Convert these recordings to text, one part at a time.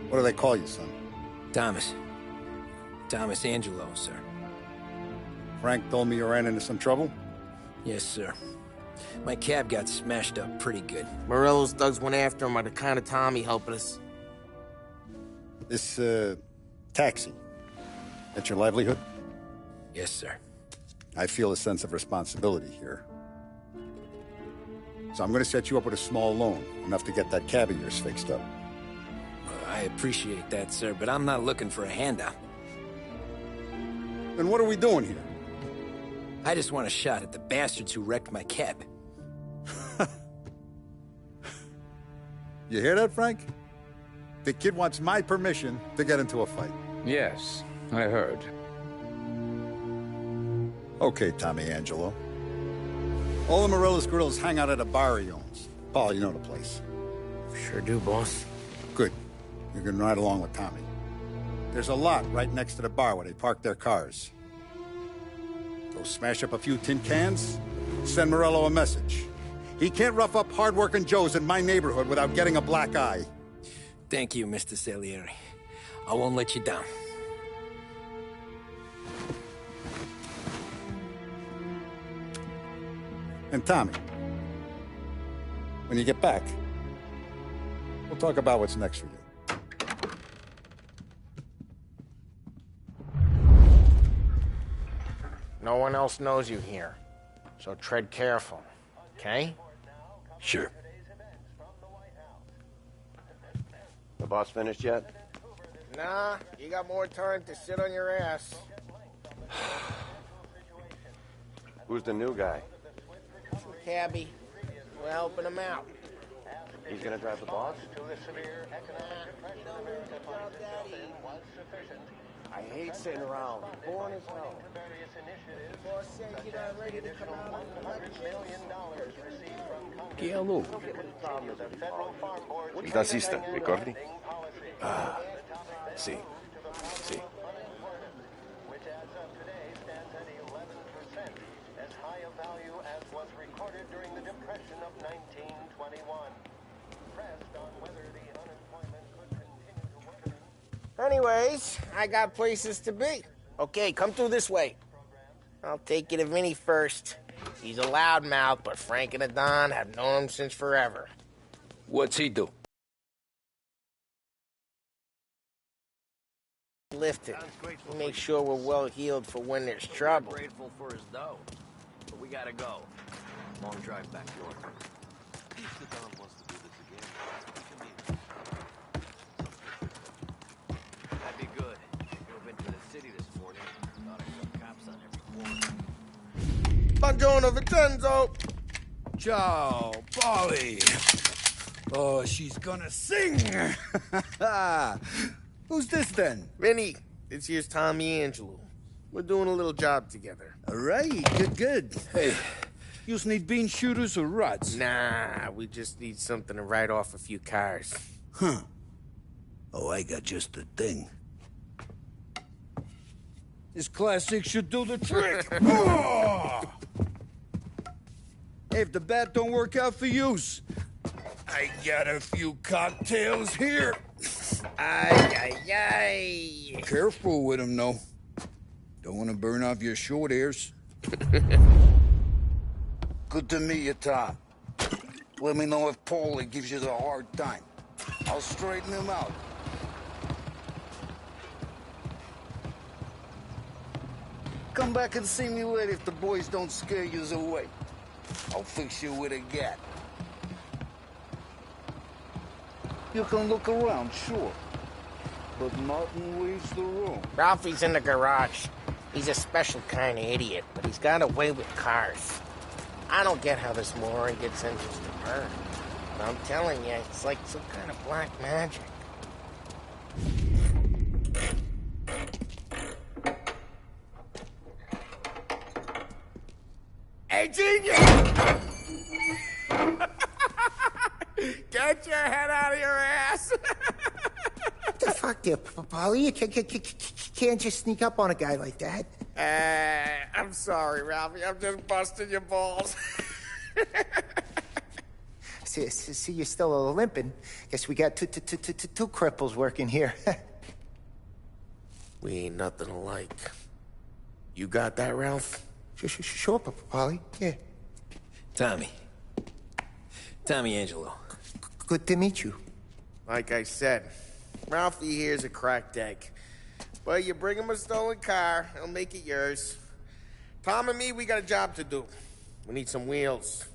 What do they call you, son? Thomas. Thomas Angelo, sir. Frank told me you ran into some trouble? Yes, sir. My cab got smashed up pretty good. Morello's thugs went after him by the kind of Tommy helping us. This, taxi. That's your livelihood? Yes, sir. I feel a sense of responsibility here. So I'm gonna set you up with a small loan, enough to get that cab of yours fixed up. I appreciate that, sir, but I'm not looking for a handout. Then what are we doing here? I just want a shot at the bastards who wrecked my cab. You hear that, Frank? The kid wants my permission to get into a fight. Yes, I heard. Okay, Tommy Angelo. All the Morello's girls hang out at a bar he owns. Paul, you know the place. Sure do, boss. Good. You can ride along with Tommy. There's a lot right next to the bar where they park their cars. Go smash up a few tin cans, send Morello a message. He can't rough up hard-working Joes in my neighborhood without getting a black eye. Thank you, Mr. Salieri. I won't let you down. And Tommy, when you get back, we'll talk about what's next for you. No one else knows you here, so tread careful, okay? Sure. The boss finished yet? Nah, you got more time to sit on your ass. Who's the new guy? Cabby, we're helping him out. He's gonna drive the boss? I hate sitting around. Boring as hell. Hello. Da assista, ricordi? Ah, sì, sì. Which as of today stands at 11%, as high a value as was recorded during the Depression of 1921. Pressed on whether the unemployment could continue to worsen. Anyways, I got places to be. Okay, come through this way. I'll take you to Vinny first. He's a loudmouth, but Frank and the Don have known him since forever. What's he do? Lift it. We make sure we're well healed for when there's trouble. Grateful for his dough, but we gotta go. Long drive back to York. If the Don wants to do this again, that'd be good. Drove into the city this morning. Thought I saw cops on every corner. Buongiorno, Vincenzo. Ciao, Polly. Oh, she's gonna sing. Who's this then? Vinny, this here's Tommy Angelo. We're doing a little job together. All right, good. Hey, you need bean shooters or rods? Nah, we just need something to write off a few cars. Huh. Oh, I got just the thing. This classic should do the trick. Oh! Hey, if the bat don't work out for yous, I got a few cocktails here. Ay, ay, ay. Careful with them, though. Don't want to burn off your short hairs. Good to meet you, Tom. Let me know if Paulie gives you the hard time. I'll straighten him out. Come back and see me later if the boys don't scare yous away. I'll fix you with a gat. You can look around, sure. But Martin leaves the room. Ralphie's in the garage. He's a special kind of idiot, but he's got a way with cars. I don't get how this moron gets engines to burn. But I'm telling you, it's like some kind of black magic. Hey, genius! Get your head out of your ass! What the fuck there, Polly? You can't just sneak up on a guy like that. I'm sorry, Ralphie. I'm just busting your balls. See, you're still limping. Guess we got two cripples working here. We ain't nothing alike. You got that, Ralph? Sure, Polly. Yeah. Tommy Angelo. Good to meet you. Like I said, Ralphie here's a cracked egg. But you bring him a stolen car, he'll make it yours. Tom and me, we got a job to do. We need some wheels.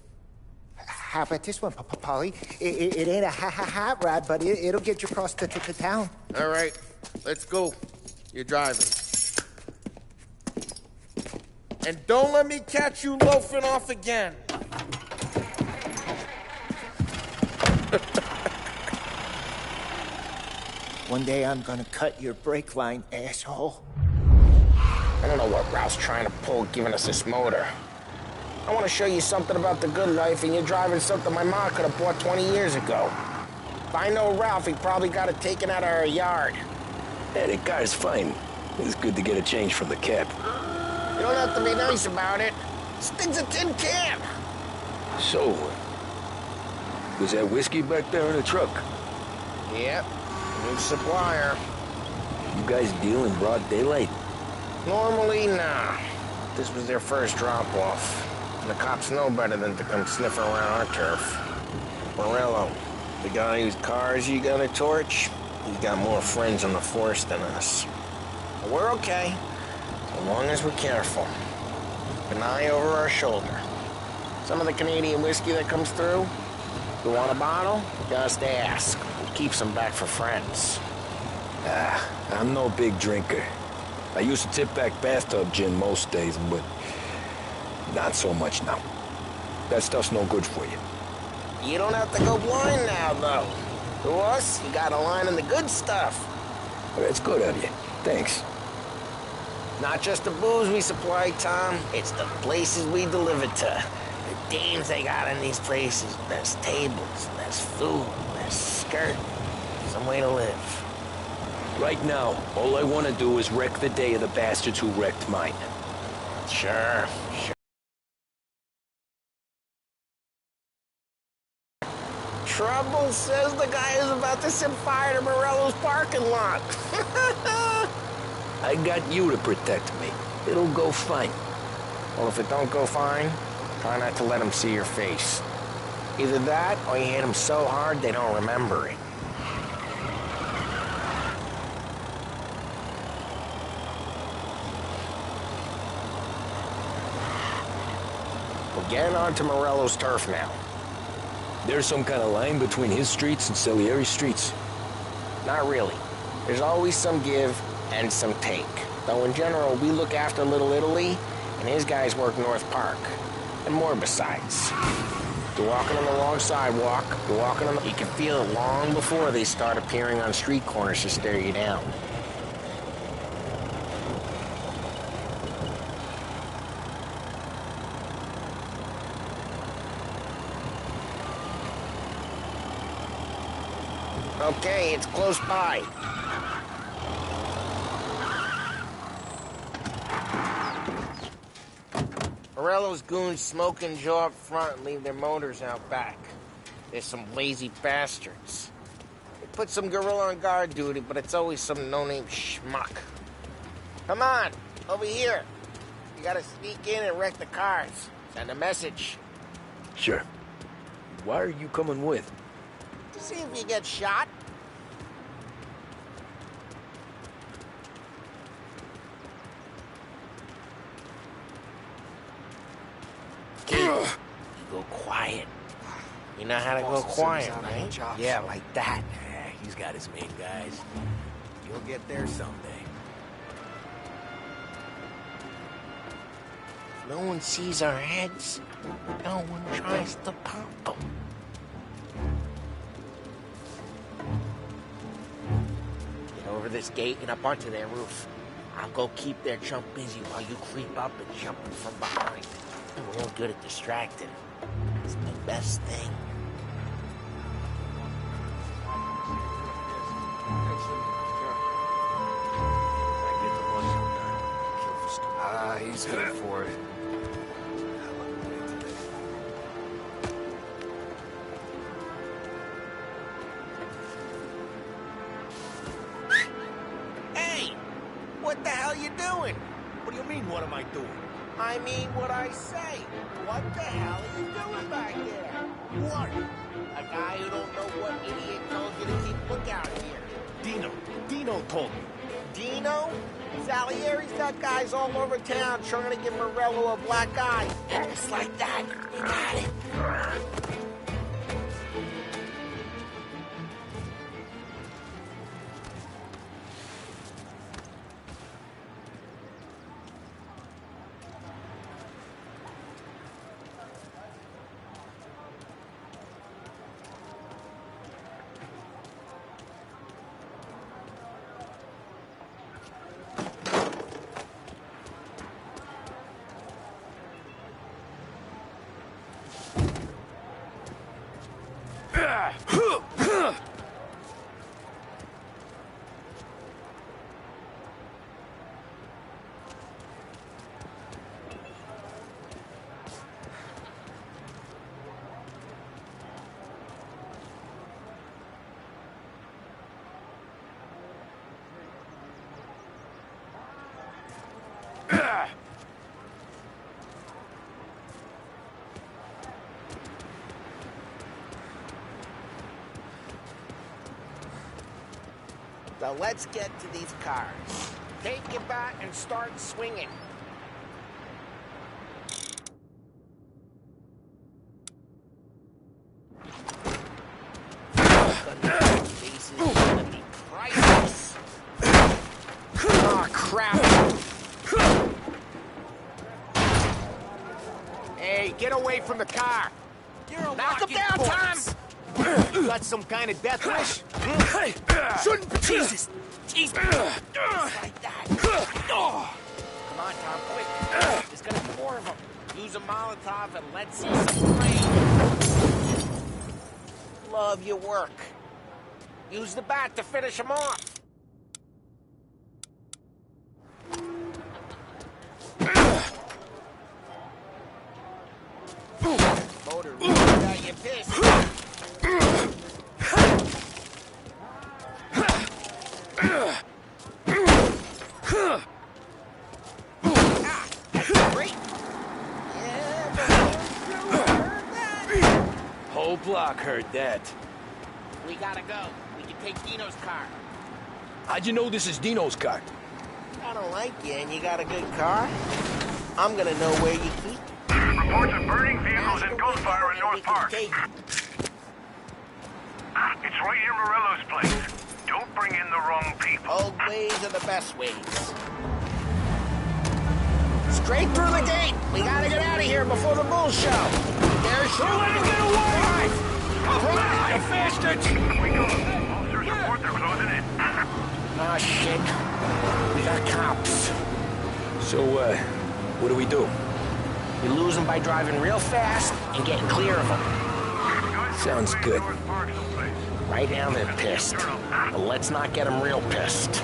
How about this one, Polly? It ain't a hot rod, but it'll get you across to town. All right, let's go. You're driving. And don't let me catch you loafing off again. One day I'm gonna cut your brake line, asshole. I don't know what Ralph's trying to pull giving us this motor. I want to show you something about the good life, and you're driving something my mom could have bought 20 years ago. If I know Ralph, he probably got it taken out of our yard. Yeah, the car's fine. It's good to get a change from the cab. You don't have to be nice about it. This thing's a tin can. So, was that whiskey back there in the truck? Yep, new supplier. You guys deal in broad daylight? Normally, nah. This was their first drop-off. And the cops know better than to come sniffing around our turf. Morello, the guy whose cars you got a torch, he's got more friends on the force than us. But we're okay, as long as we're careful. An eye over our shoulder. Some of the Canadian whiskey that comes through, you want a bottle? Just ask. We'll keep some back for friends. I'm no big drinker. I used to tip back bathtub gin most days, but not so much now. That stuff's no good for you. You don't have to go blind now, though. To us, you got a line in the good stuff. Well, that's good of you. Thanks. Not just the booze we supply, Tom. It's the places we deliver to. The dames they got in these places. There's tables, there's food, there's skirt. Some way to live. Right now, all I want to do is wreck the day of the bastards who wrecked mine. Sure. Trouble says the guy is about to set fire to Morello's parking lot. I got you to protect me. It'll go fine. Well, if it don't go fine, try not to let them see your face. Either that, or you hit them so hard they don't remember it. We're getting onto Morello's turf now. There's some kind of line between his streets and Salieri's streets. Not really. There's always some give and some take. Though in general, we look after Little Italy, and his guys work North Park. And more besides. You're walking on the long sidewalk, you're walking on the... You can feel it long before they start appearing on street corners to stare you down. Okay, it's close by. Morello's goons smoke and jaw up front and leave their motors out back. They're some lazy bastards. They put some gorilla on guard duty, but it's always some no-name schmuck. Come on, over here. You gotta sneak in and wreck the cars. Send a message. Sure. Why are you coming with? To see if you get shot. Kid, you go quiet. You know how to go quiet, right? Yeah, like that. Yeah, he's got his main guys. You'll get there someday. If no one sees our heads, no one tries to pop them. Get over this gate and up onto their roof. I'll go keep their chump busy while you creep up and jump them from behind. I'm real good at distracting. It's my best thing. was here for it. Hey! What the hell you doing? What do you mean, what am I doing? I mean what I say. What the hell are you doing back there? What? A guy who don't know what idiot told you to keep lookout here. Dino told me. Dino? Salieri's got guys all over town trying to give Morello a black eye. Just like that. You got it. So let's get to these cars. Take your bat and start swinging. This is gonna be priceless. Oh, crap. Hey, get away from the car. You're a Knock him lucky down, boss. Tom! You got some kind of death wish? Shouldn't be. Jesus! Jesus! Like that. Come on, Tom, quick. There's gonna be more of them. Use a Molotov and let's see some flame. Love your work. Use the bat to finish them off. Motor really got you pissed. Whole block heard that. We gotta go. We can take Dino's car. How'd you know this is Dino's car? I don't like you and you got a good car. I'm gonna know where you keep it. Reports of burning vehicles and gunfire in North Park. Take it. It's right near Morello's place. Don't bring in the wrong people. Old ways are the best ways. Straight through the gate. We gotta get out of here before the bull show. There's Don't let him get away! Run, you bastards! We go. Officers report they're closing in. Oh, shit. We got cops. So, what do we do? We lose them by driving real fast and getting clear of them. Sounds good. North Park someplace. Right now they're pissed. But let's not get them real pissed.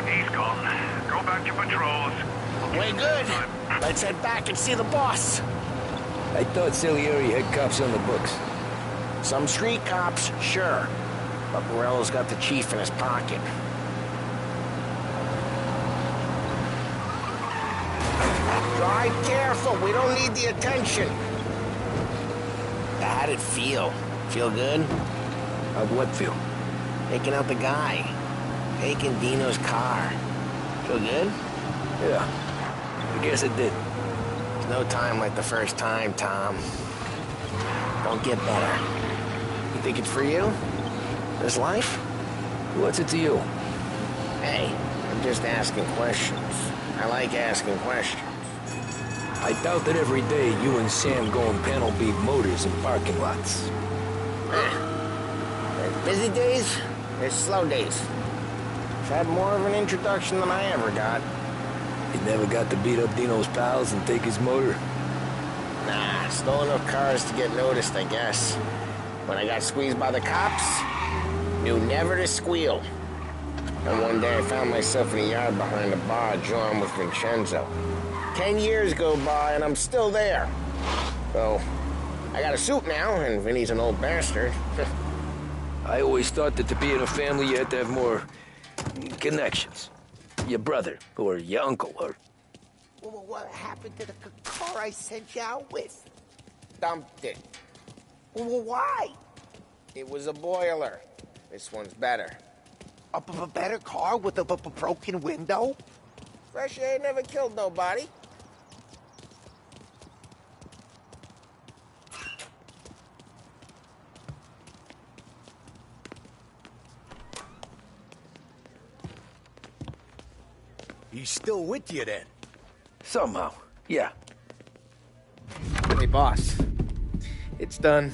He's gone. Go back to patrols. Way good. Let's head back and see the boss. I thought Salieri had cops on the books. Some street cops, sure. But Morello's got the chief in his pocket. Drive careful. We don't need the attention. How'd it feel? Feel good? How'd what feel? Taking out the guy. Taking Dino's car. Feel good? Yeah, I guess it did. There's no time like the first time, Tom. Don't get better. You think it's for you? This life? What's it to you? Hey, I'm just asking questions. I like asking questions. I doubt that every day you and Sam go and panel beat motors in parking lots. Eh, Busy days, there's slow days. Had more of an introduction than I ever got. You never got to beat up Dino's pals and take his motor? Nah, stole enough cars to get noticed, I guess. When I got squeezed by the cops, knew never to squeal. And one day I found myself in a yard behind the bar, drawing with Vincenzo. 10 years go by and I'm still there. So, I got a suit now, and Vinny's an old bastard. I always thought that to be in a family you had to have more connections. Your brother, or your uncle, or... Well, what happened to the car I sent you out with? Dumped it. Well, why? It was a boiler. This one's better. A better car with a broken window? Fresh air never killed nobody. He's still with you then? Somehow, yeah. Hey, boss. It's done.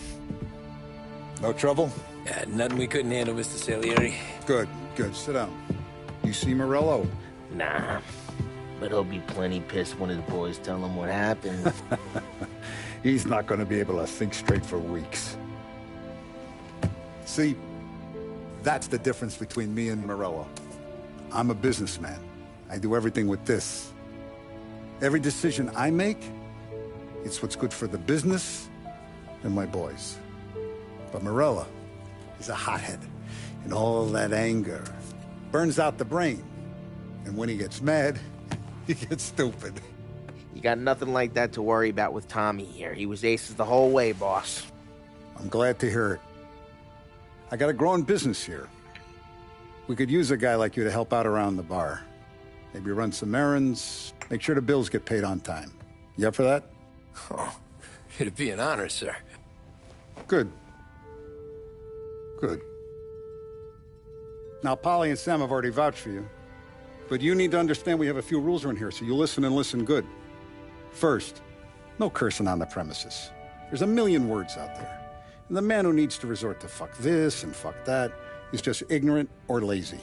No trouble? Yeah, nothing we couldn't handle, Mr. Salieri. Good, good. Sit down. You see Morello? Nah. But he'll be plenty pissed when his boys tell him what happened. He's not going to be able to think straight for weeks. See, that's the difference between me and Morello. I'm a businessman. I do everything with this. Every decision I make, it's what's good for the business and my boys. But Morello is a hothead, and all that anger burns out the brain. And when he gets mad, he gets stupid. You got nothing like that to worry about with Tommy here. He was aces the whole way, boss. I'm glad to hear it. I got a growing business here. We could use a guy like you to help out around the bar. Maybe run some errands, make sure the bills get paid on time. You up for that? Oh, it'd be an honor, sir. Good. Good. Now, Polly and Sam have already vouched for you. But you need to understand we have a few rules around here, so you listen and listen good. First, no cursing on the premises. There's a million words out there. And the man who needs to resort to fuck this and fuck that is just ignorant or lazy.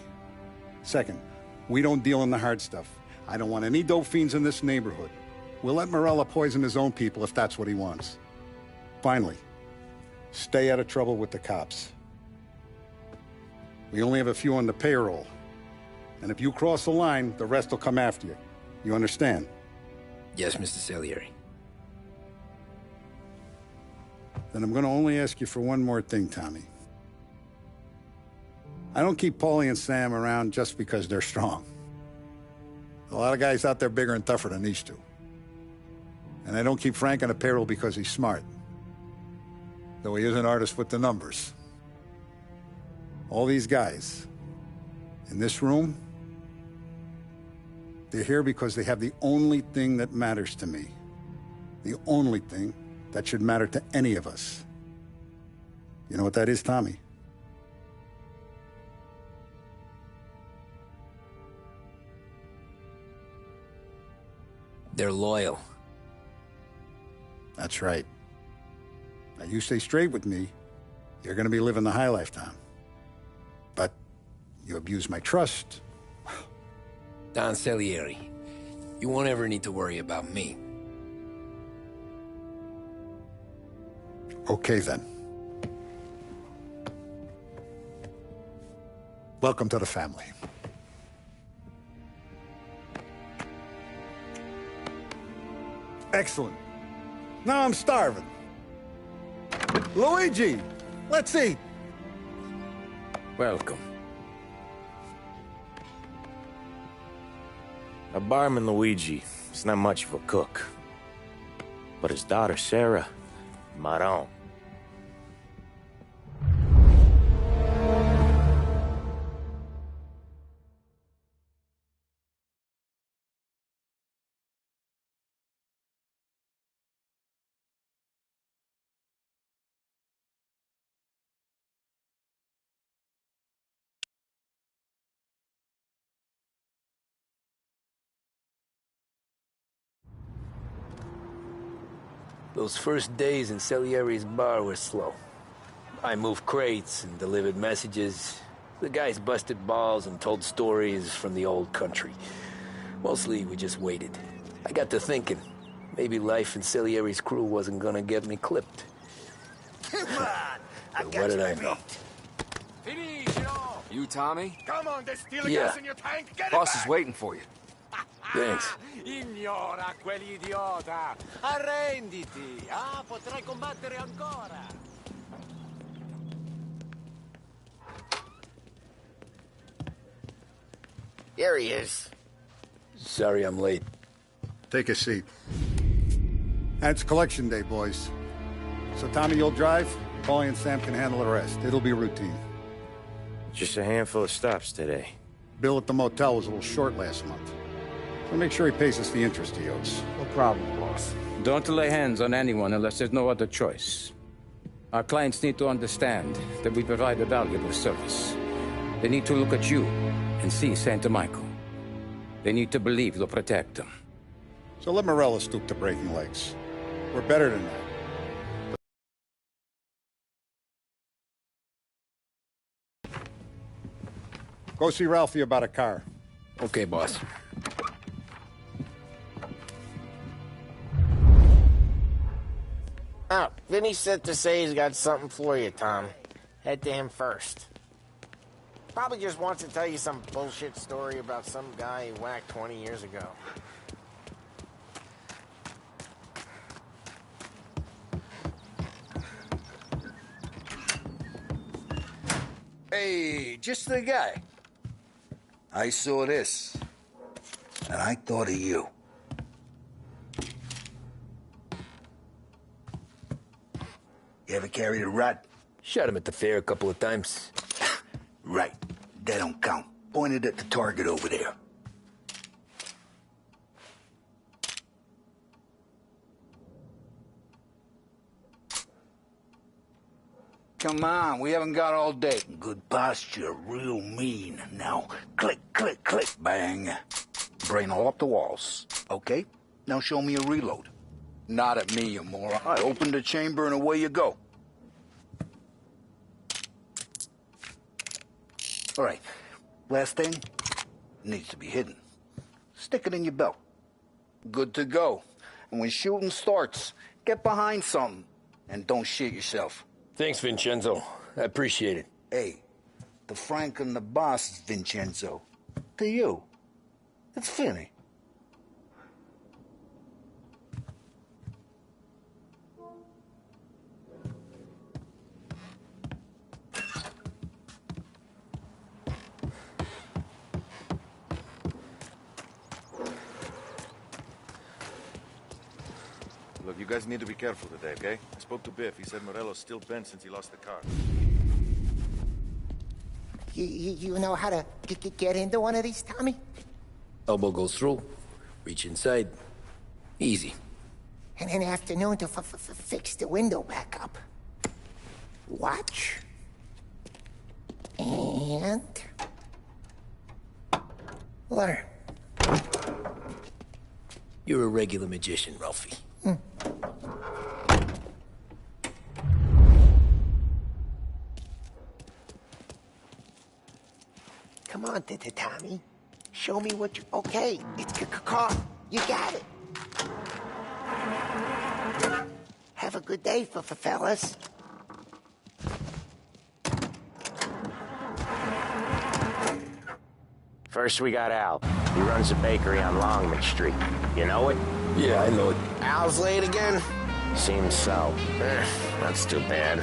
Second, we don't deal in the hard stuff. I don't want any dope fiends in this neighborhood. We'll let Morella poison his own people if that's what he wants. Finally, stay out of trouble with the cops. We only have a few on the payroll. And if you cross the line, the rest will come after you. You understand? Yes, Mr. Salieri. Then I'm going to only ask you for one more thing, Tommy. I don't keep Paulie and Sam around just because they're strong. A lot of guys out there bigger and tougher than these two. And I don't keep Frank on the payroll because he's smart. Though he is an artist with the numbers. All these guys in this room, they're here because they have the only thing that matters to me. The only thing that should matter to any of us. You know what that is, Tommy? They're loyal. That's right. Now, you stay straight with me, you're going to be living the high life, Tom. But you abuse my trust. Don Salieri, you won't ever need to worry about me. Okay, then. Welcome to the family. Excellent. Now I'm starving. Luigi, let's eat. Welcome. A barman Luigi is not much of a cook. But his daughter Sarah, Maron. Those first days in Salieri's bar were slow. I moved crates and delivered messages. The guys busted balls and told stories from the old country. Mostly, we just waited. I got to thinking, maybe life in Salieri's crew wasn't gonna get me clipped. Come on! I got What did you I know? You, Tommy? Come on, there's stealing Yeah. gas in your tank. Get Boss it is back. waiting for you. Thanks. Ignora quell'idiota! Arrenditi! Ah, potrai combattere ancora! There he is. Sorry I'm late. Take a seat. And it's collection day, boys. So Tommy, you'll drive. Paulie and Sam can handle the rest. It'll be routine. Just a handful of stops today. Bill at the motel was a little short last month. So make sure he pays us the interest he owes. No problem, boss. Don't lay hands on anyone unless there's no other choice. Our clients need to understand that we provide a valuable service. They need to look at you and see Santa Michael. They need to believe you'll protect them. So let Morella stoop to breaking legs. We're better than that. Go see Ralphie about a car. Okay, boss. Oh, Vinny said to say he's got something for you, Tom. Head to him first. Probably just wants to tell you some bullshit story about some guy he whacked 20 years ago. Hey, just the guy. I saw this, and I thought of you. You ever carried a rat? Shot him at the fair a couple of times. Right. That don't count. Pointed at the target over there. Come on, we haven't got all day. Good posture, real mean. Now, click, click, click, bang. Brain all up the walls. Okay? Now show me a reload. Not at me, you moron. I opened the chamber and away you go. All right. Last thing needs to be hidden. Stick it in your belt. Good to go. And when shooting starts, get behind something and don't shit yourself. Thanks, Vincenzo. I appreciate it. Hey, the Frank and the boss is Vincenzo. To you, it's Finny. Look, you guys need to be careful today, okay? I spoke to Biff. He said Morello's still bent since he lost the car. You know how to get into one of these, Tommy? Elbow goes through. Reach inside. Easy. And in the afternoon to fix the window back up. Watch. And... learn. You're a regular magician, Ralphie. Come on, Tommy. Show me what you... Okay, it's car. You got it. Have a good day, fellas. First, we got Al. He runs a bakery on Longman Street. You know it? Yeah, I know it. Al's late again? Seems so. That's too bad.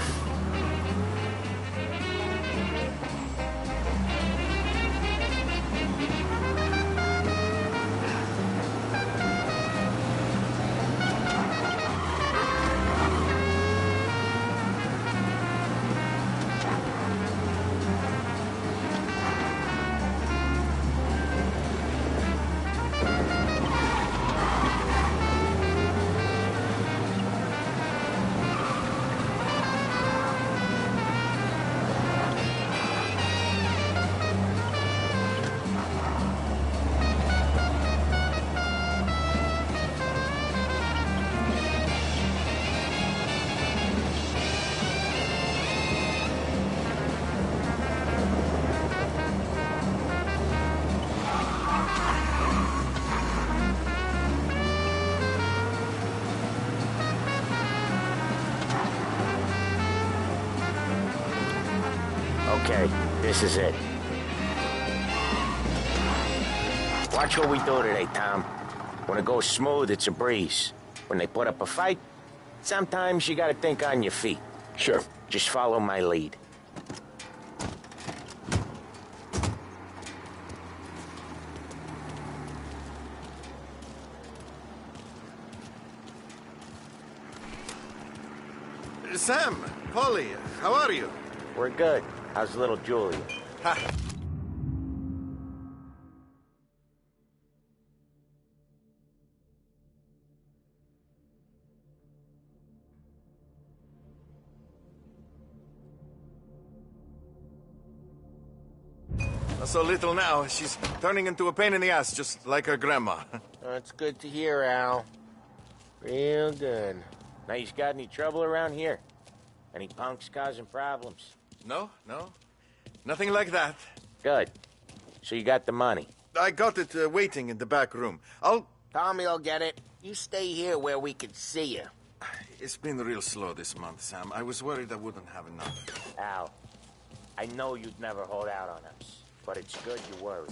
Okay, this is it. Watch what we do today, Tom. When it goes smooth, it's a breeze. When they put up a fight, sometimes you gotta think on your feet. Sure. Just follow my lead. Sam, Polly, how are you? We're good. How's little Julia? Ha. So little now, she's turning into a pain in the ass, just like her grandma. That's good to hear, Al. Real good. Now, you got any trouble around here? Any punks causing problems? No. Nothing like that. Good. So you got the money? I got it waiting in the back room. Tommy will get it. You stay here where we can see you. It's been real slow this month, Sam. I was worried I wouldn't have enough. Al, I know you'd never hold out on us, but it's good you worry.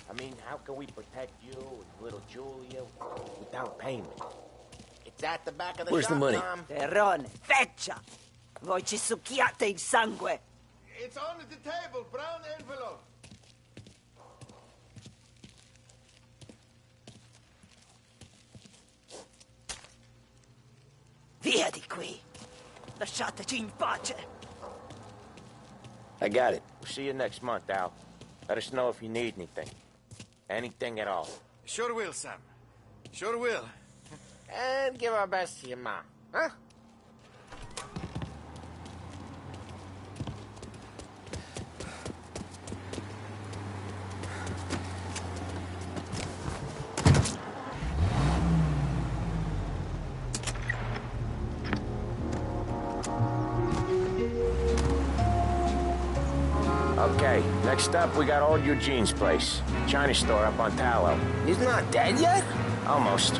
I mean, how can we protect you and little Julia without payment? It's at the back of the Where's shop, the money? Tom. Terrone, feccia! Voi ci succhiate il sangue! It's on the table, brown envelope. Via di qui! Lasciateci in pace! I got it. We'll see you next month, Al. Let us know if you need anything. Anything at all. Sure will, Sam. Sure will. And give our best to your mom, huh? Okay, next up, we got old Eugene's place. China store up on Tallow. He's not dead yet? Almost.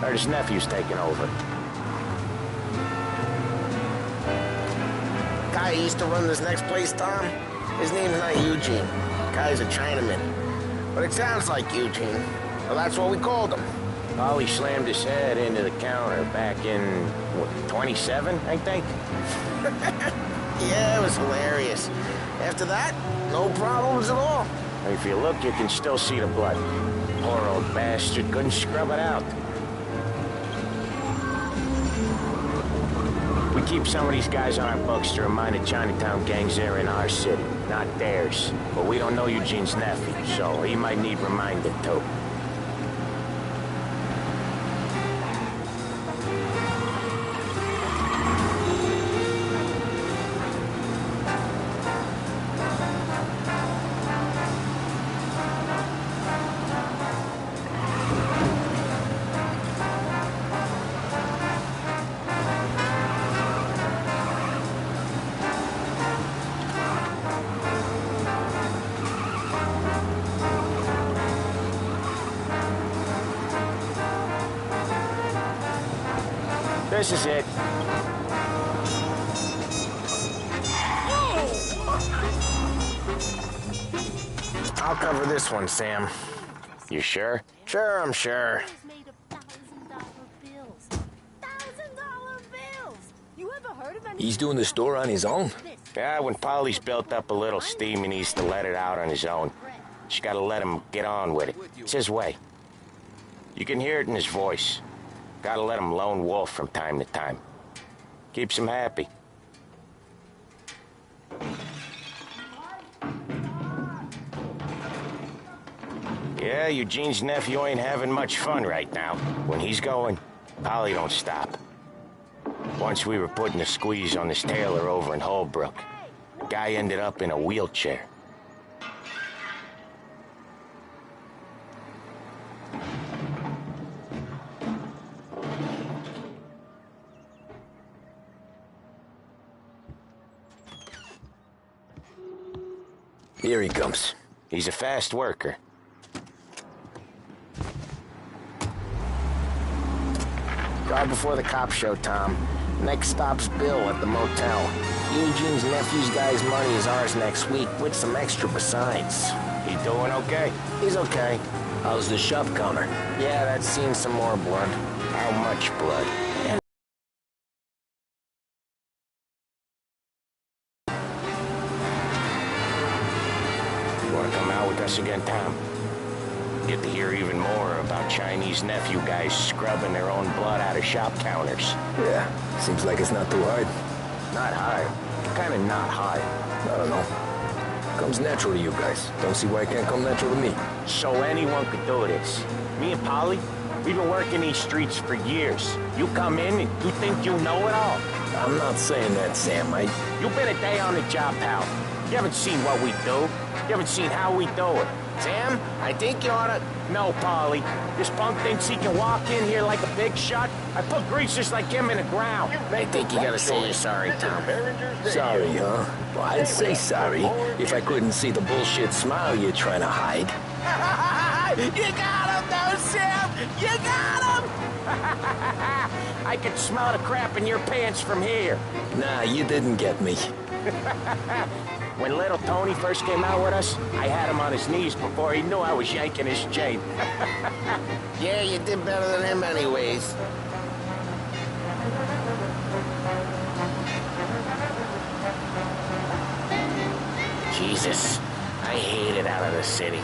Heard his nephew's taking over. Guy who used to run this next place, Tom? His name's not Eugene. Guy's a Chinaman. But it sounds like Eugene. Well, that's what we called him. Ollie slammed his head into the counter back in, what, 27, I think? Yeah, it was hilarious. After that, no problems at all. If you look, you can still see the blood. Poor old bastard couldn't scrub it out. We keep some of these guys on our books to remind the Chinatown gangs they're in our city, not theirs. But we don't know Eugene's nephew, so he might need reminding too. This is it. I'll cover this one, Sam. You sure? Sure, I'm sure. Made of $1,000 bills. $1,000 bills! You ever heard of any? He's doing the store on his own? Yeah, when Polly's built up a little steam, he needs to let it out on his own. She gotta let him get on with it. It's his way. You can hear it in his voice. Gotta let him lone wolf from time to time. Keeps him happy. Yeah, Eugene's nephew ain't having much fun right now. When he's going, Polly don't stop. Once we were putting a squeeze on this tailor over in Holbrook. Guy ended up in a wheelchair. Here he comes. He's a fast worker. Guard before the cops show, Tom. Next stop's Bill at the motel. Eugene's nephew's guy's money is ours next week, with some extra besides. He doing okay? He's okay. How's the shop counter? Yeah, that's seen some more blood. How much blood? You wanna come out with us again, Tom? Get to hear even more about Chinese nephew guys scrubbing their own blood out of shop counters. Yeah, seems like it's not too hard. Not hard. Kinda not hard. I don't know. Comes natural to you guys. Don't see why it can't come natural to me. So anyone could do this. Me and Polly, we've been working these streets for years. You come in and you think you know it all. I'm not saying that, Sam. You've been a day on the job, pal. You haven't seen what we do. You haven't seen how we do it. Sam, I think you oughta... No, Polly. This punk thinks he can walk in here like a big shot. I put greasers like him in the ground. I think you gotta say you're sorry, Tom. Sorry, huh? Well, I'd say sorry if I couldn't see the bullshit smile you're trying to hide. You got him, though, Sam! You got him! I could smell the crap in your pants from here. Nah, you didn't get me. When little Tony first came out with us, I had him on his knees before he knew I was yanking his chain. Yeah, you did better than him anyways. Jesus, I hate it out of the city.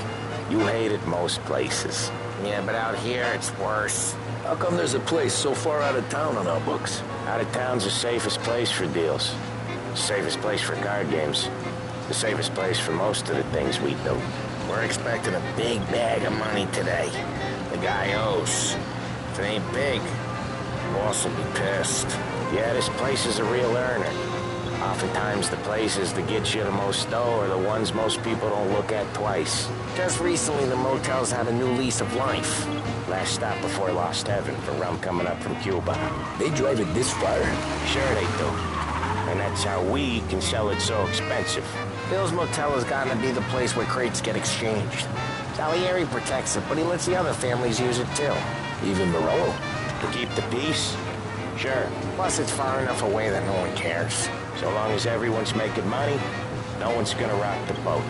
You hate it most places. Yeah, but out here it's worse. How come there's a place so far out of town on our books? Out of town's the safest place for deals. The safest place for card games. The safest place for most of the things we do. We're expecting a big bag of money today. The guy owes. If it ain't big, boss will be pissed. Yeah, this place is a real earner. Oftentimes the places that get you the most dough are the ones most people don't look at twice. Just recently the motels had a new lease of life. Last stop before Lost Heaven for rum coming up from Cuba. They drive it this far? Sure they do. And that's how we can sell it so expensive. Bill's Motel has gotten to be the place where crates get exchanged. Salieri protects it, but he lets the other families use it too. Even Morello? To keep the peace? Sure. Plus it's far enough away that no one cares. So long as everyone's making money, no one's gonna rock the boat.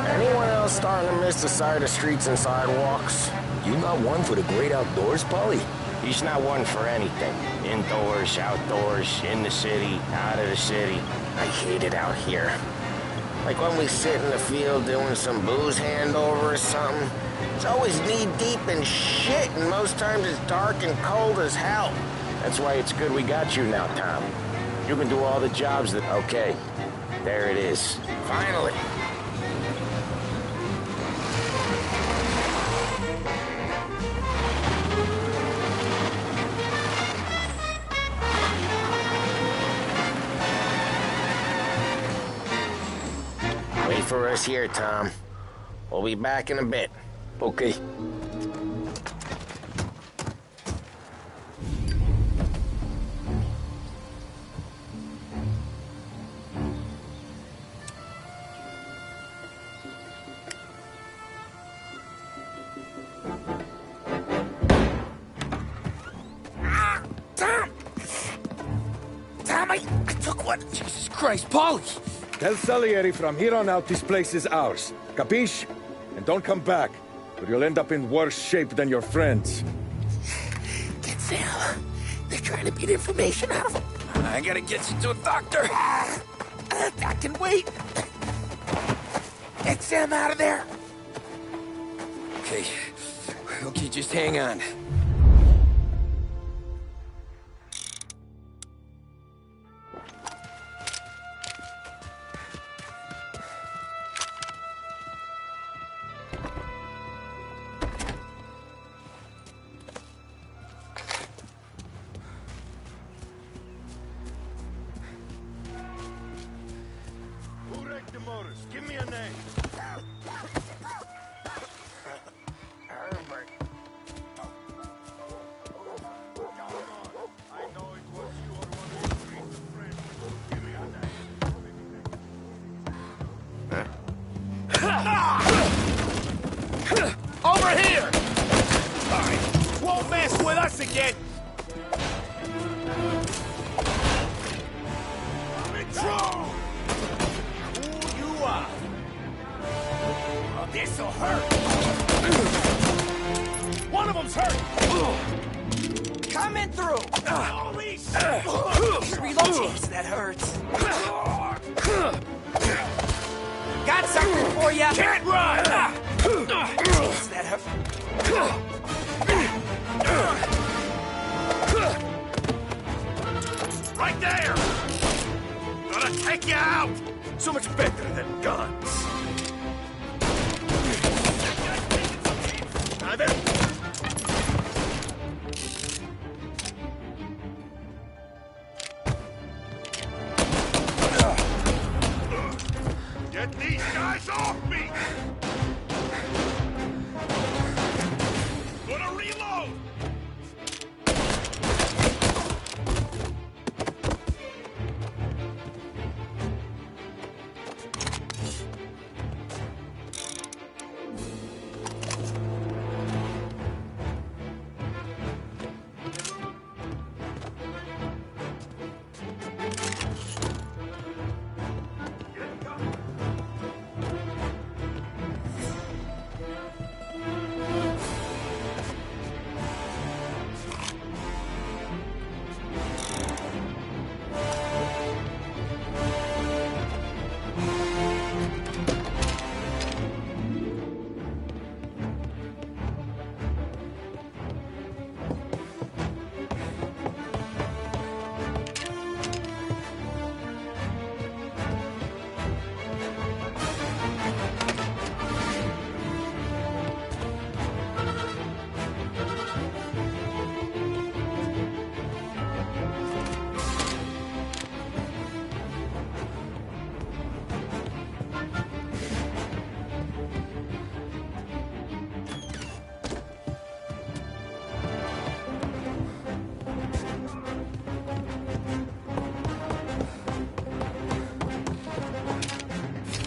Anyone else starting to miss the side of streets and sidewalks? You not one for the great outdoors, Polly? He's not one for anything. Indoors, outdoors, in the city, out of the city. I hate it out here. Like when we sit in the field doing some booze handover or something. It's always knee-deep in shit, and most times it's dark and cold as hell. That's why it's good we got you now, Tom. You can do all the jobs that... Okay, there it is. Finally. Wait for us here, Tom. We'll be back in a bit. Okay. Tom, I took one. Jesus Christ, Polly! Tell Salieri from here on out this place is ours. Capiche? And don't come back, or you'll end up in worse shape than your friends. Get Sam. They're trying to beat information out of him. I gotta get you to a doctor. I can wait. Get Sam out of there. Okay. Okay, just hang on. Give me a name. Herbert. I know it was you or one of your streets friends. Give me a name. Over here! Fine. Whoa, man! us again! I'm in trouble! Who you are? This'll hurt! One of them's hurt! Coming through! Holy shit! Reload. Jeez, that hurts. Got something for you! Can't run! Jeez, that hurts. Right there! Gonna take you out! So much better than guns! Either. Get these guys off me! Gonna reload!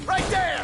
Right there!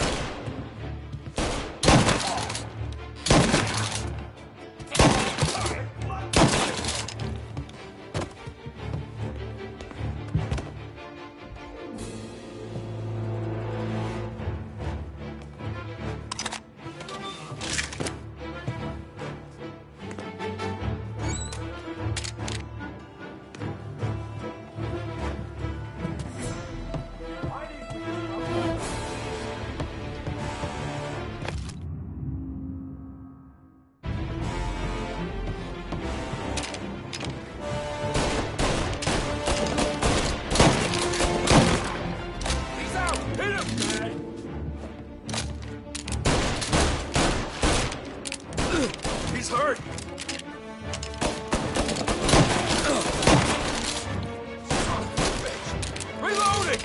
He's hurt! Reloading!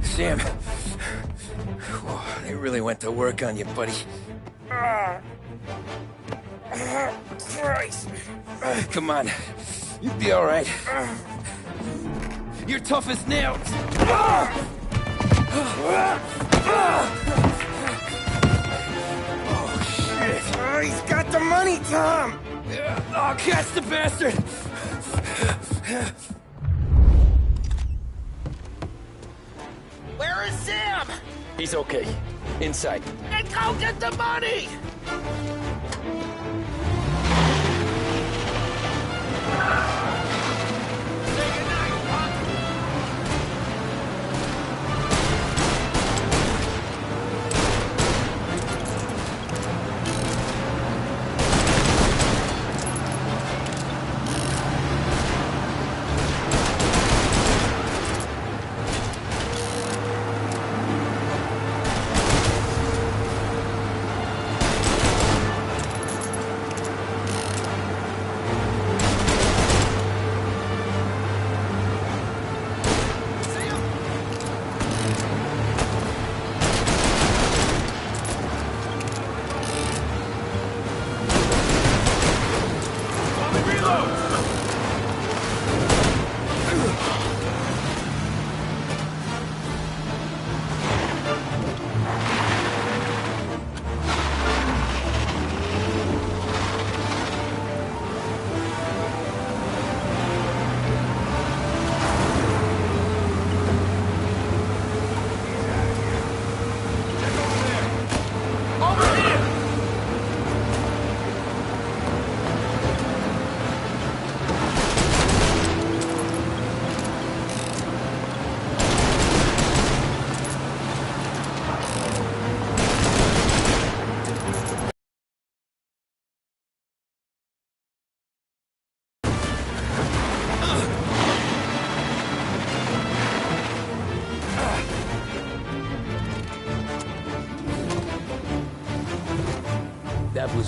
Sam. Whoa, they really went to work on you, buddy. Christ! Come on. You'll be all right. You're tough as nails. Oh, shit. Oh, he's got the money, Tom! Oh, catch the bastard! Where is Sam? He's okay. Inside. Then go get the money!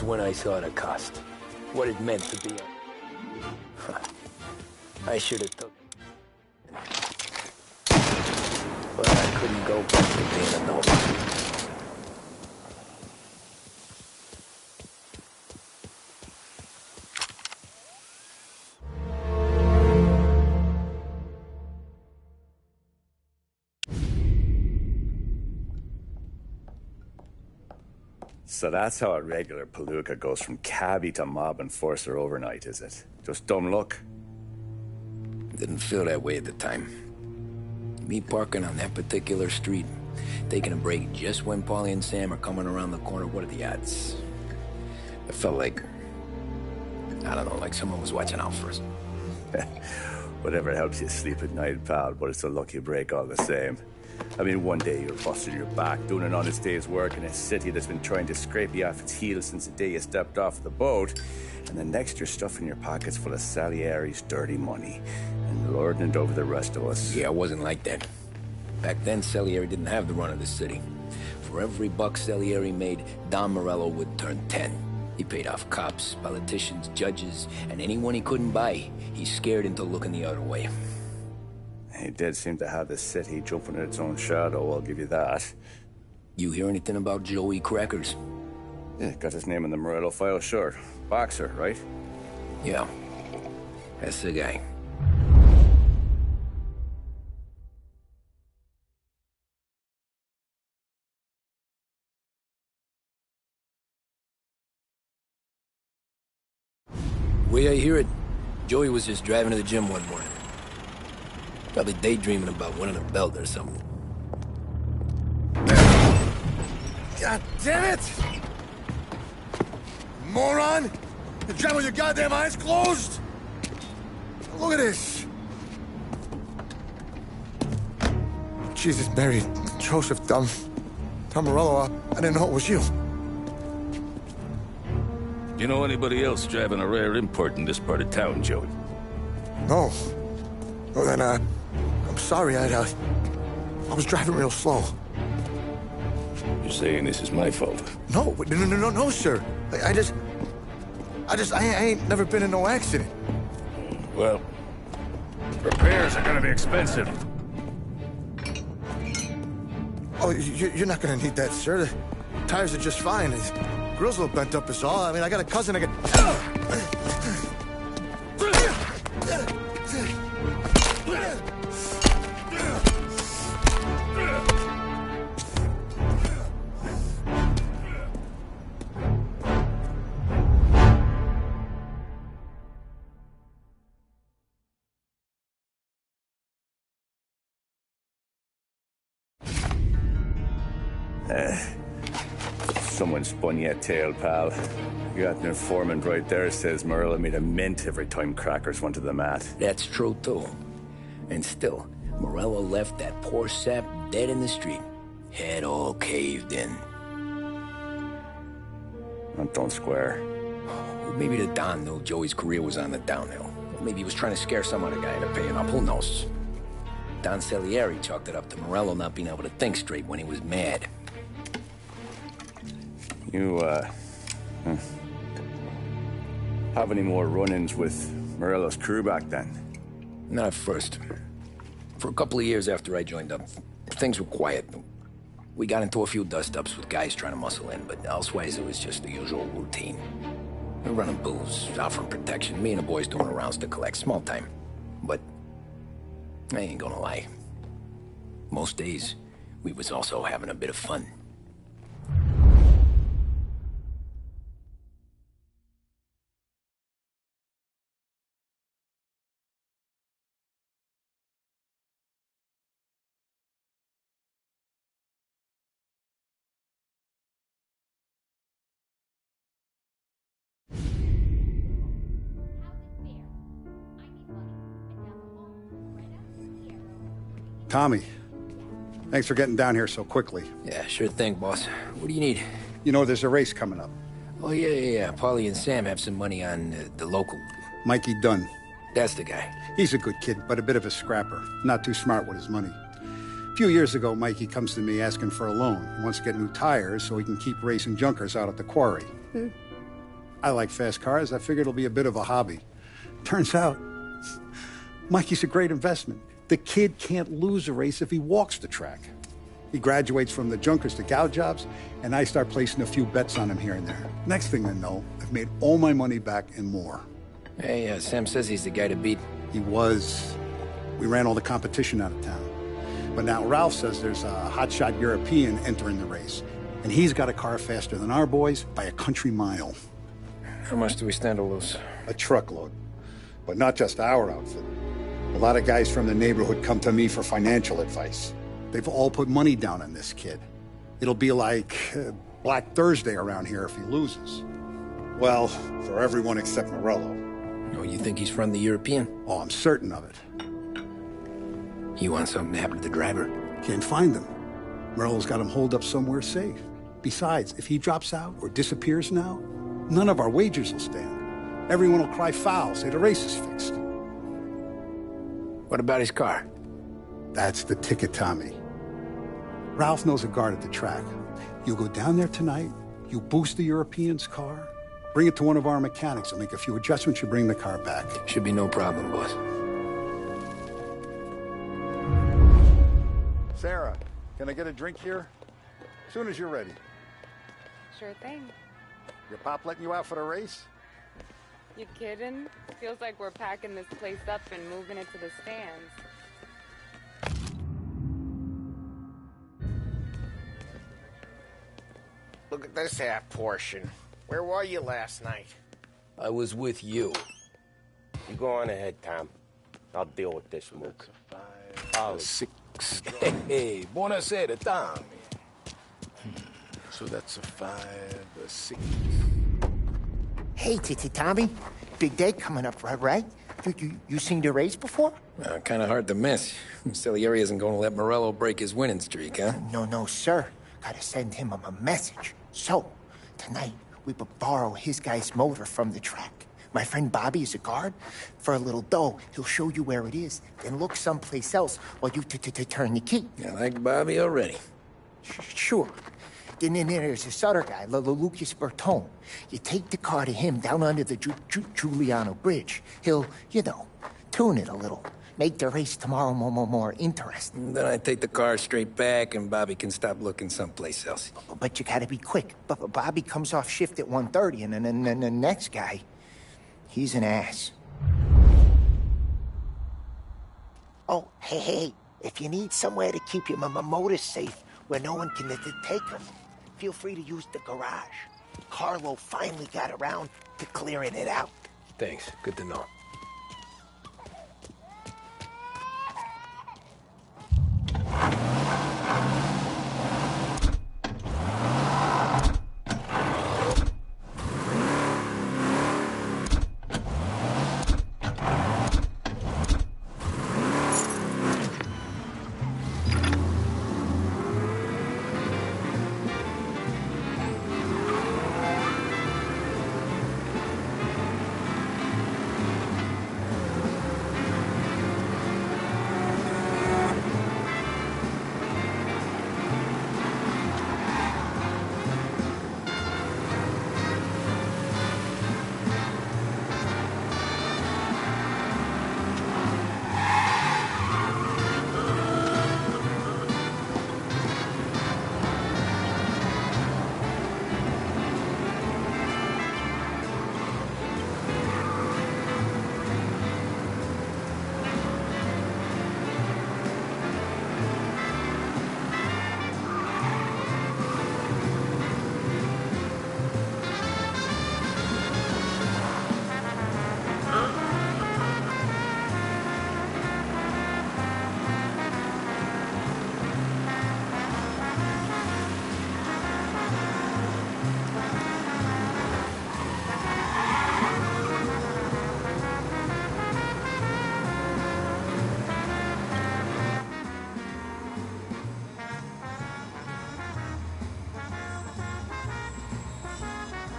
when I saw the cost. What it meant to be a... I should have took it. But I couldn't go back to being a nobody. So that's how a regular palooka goes from cabbie to mob enforcer overnight, is it? Just dumb luck? Didn't feel that way at the time. Me parking on that particular street, taking a break just when Paulie and Sam are coming around the corner, what are the odds? It felt like, I don't know, like someone was watching out for us. Whatever helps you sleep at night, pal, but it's a lucky break all the same. I mean, one day you're busting your back, doing an honest day's work in a city that's been trying to scrape you off its heels since the day you stepped off the boat, and the next you're stuffing your pockets full of Salieri's dirty money and lording it over the rest of us. Yeah, it wasn't like that. Back then, Salieri didn't have the run of the city. For every buck Salieri made, Don Morello would turn 10. He paid off cops, politicians, judges, and anyone he couldn't buy, he scared into looking the other way. He did seem to have the city jumping at its own shadow, I'll give you that. You hear anything about Joey Crackers? Yeah, got his name in the Morello file, sure. Boxer, right? Yeah, that's the guy. Way I hear it, Joey was just driving to the gym one morning. Probably daydreaming about winning a belt or something. God damn it! Moron! You're driving with your goddamn eyes closed? Look at this! Jesus, Mary, Joseph, Tom Morello, I didn't know it was you. You know anybody else driving a rare import in this part of town, Joey? No. Well, then, I'm sorry, I was driving real slow. You're saying this is my fault? No, sir. I ain't never been in no accident. Well, repairs are gonna be expensive. Oh, you're not gonna need that, sir. The tires are just fine. The grill's a little bent up is all. I mean, I got a cousin I can... Someone spun you a tail, pal. You got an informant right there says Morello made a mint every time Crackers went to the mat. That's true, too. And still, Morello left that poor sap dead in the street. Head all caved in. That don't square. Maybe the Don knew Joey's career was on the downhill. Maybe he was trying to scare some other guy into paying up. Who knows? Don Salieri chalked it up to Morello not being able to think straight when he was mad. You, have any more run-ins with Morello's crew back then? Not at first. For a couple of years after I joined up, things were quiet. We got into a few dust-ups with guys trying to muscle in, but elsewise it was just the usual routine. We're running booze, offering protection, me and the boys doing rounds to collect, small time. But I ain't gonna lie. Most days, we was also having a bit of fun. Tommy, thanks for getting down here so quickly. Yeah, sure thing, boss. What do you need? You know, there's a race coming up. Oh, yeah. Paulie and Sam have some money on the local. Mikey Dunn. That's the guy. He's a good kid, but a bit of a scrapper. Not too smart with his money. A few years ago, Mikey comes to me asking for a loan. He wants to get new tires so he can keep racing junkers out at the quarry. I like fast cars. I figured it'll be a bit of a hobby. Turns out, Mikey's a great investment. The kid can't lose a race if he walks the track. He graduates from the junkers to gal jobs, and I start placing a few bets on him here and there. Next thing I know, I've made all my money back and more. Hey, Sam says he's the guy to beat. He was. We ran all the competition out of town. But now Ralph says there's a hotshot European entering the race, and he's got a car faster than our boys by a country mile. How much do we stand to lose? A truckload. But not just our outfit. A lot of guys from the neighborhood come to me for financial advice. They've all put money down on this kid. It'll be like Black Thursday around here if he loses. Well, for everyone except Morello. Oh, you think he's from the European? Oh, I'm certain of it. You want something to happen to the driver? Can't find him. Morello's got him holed up somewhere safe. Besides, if he drops out or disappears now, none of our wagers will stand. Everyone will cry foul, say the race is fixed. What about his car? That's the ticket, Tommy. Ralph knows a guard at the track. You go down there tonight, you boost the European's car, bring it to one of our mechanics, and make a few adjustments, you bring the car back. Should be no problem, boss. Sarah, can I get a drink here? As soon as you're ready. Sure thing. Your pop letting you out for the race? You kidding? Feels like we're packing this place up and moving it to the stands. Look at this half portion. Where were you last night? I was with you. You go on ahead, Tom. I'll deal with this mook. 6. Hey, buonasera, Tommy. So that's a 5, a 6. Hey, Tommy. Big day coming up, right? You seen the race before? Kind of hard to miss. Salieri isn't going to let Morello break his winning streak, huh? No, sir. Gotta send him a message. So, tonight, we borrow his guy's motor from the track. My friend Bobby is a guard. For a little dough, he'll show you where it is, then look someplace else while you turn the key. I like Bobby already. Sure. Then there's this other guy, Lucas Bertone. You take the car to him down under the Giuliano Bridge. He'll, tune it a little. Make the race tomorrow more interesting. Then I take the car straight back and Bobby can stop looking someplace else. But you gotta be quick. But Bobby comes off shift at 1:30, and then the next guy, he's an ass. Oh, hey, if you need somewhere to keep your motor safe where no one can take them, feel free to use the garage. Carlo finally got around to clearing it out. Thanks. Good to know.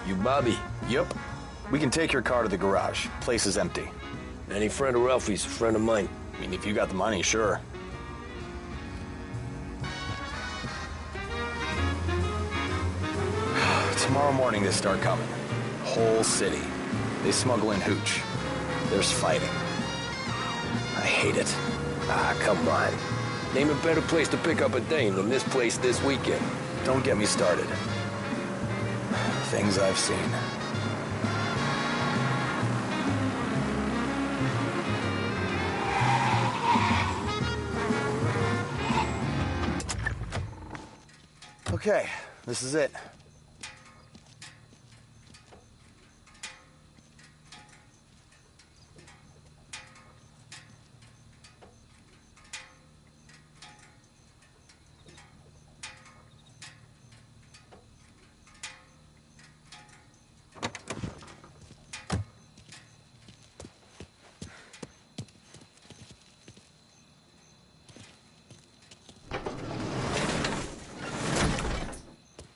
You Bobby? Yep. We can take your car to the garage. Place is empty. Any friend of Ralphie's, a friend of mine. I mean, if you got the money, sure. Tomorrow morning they start coming. whole city. They smuggle in hooch. There's fighting. I hate it. Ah, come on. Name a better place to pick up a dame than this place this weekend. Don't get me started. Things I've seen. Okay, this is it.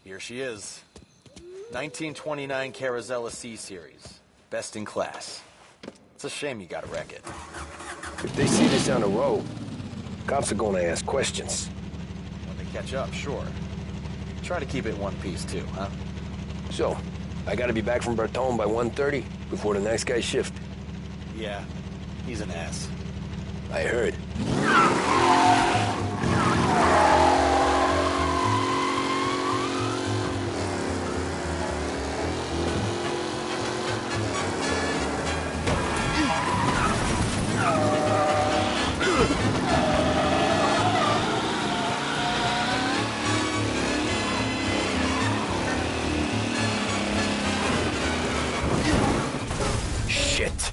Here she is. 1929 Carazella C-Series. Best in class. It's a shame you gotta wreck it. If they see this on the road, cops are gonna ask questions. When they catch up, sure. Try to keep it in one piece, too, huh? So, I gotta be back from Bertone by 1:30 before the next guy's shift. Yeah, he's an ass. I heard. Shit.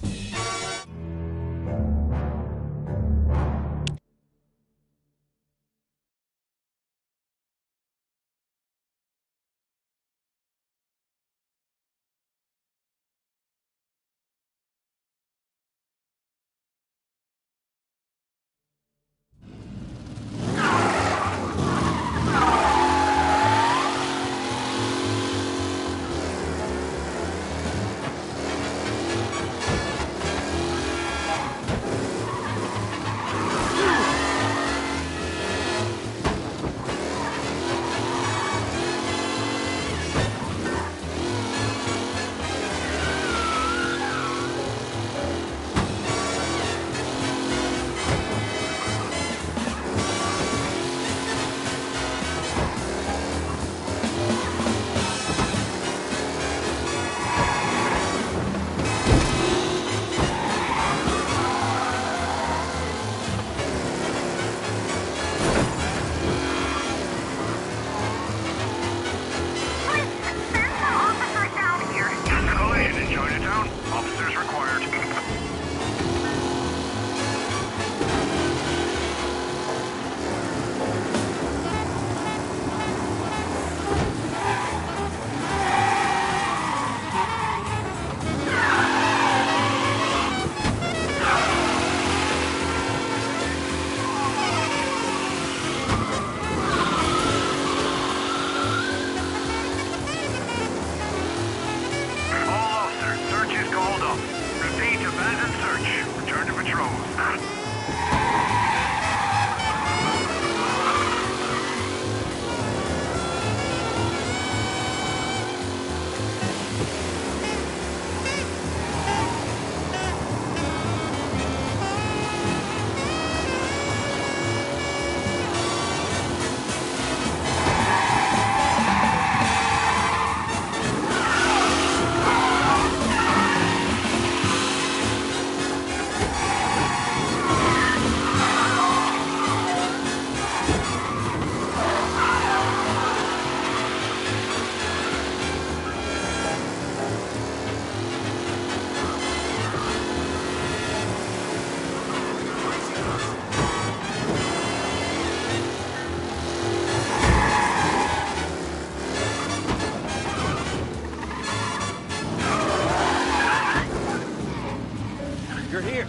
You're here.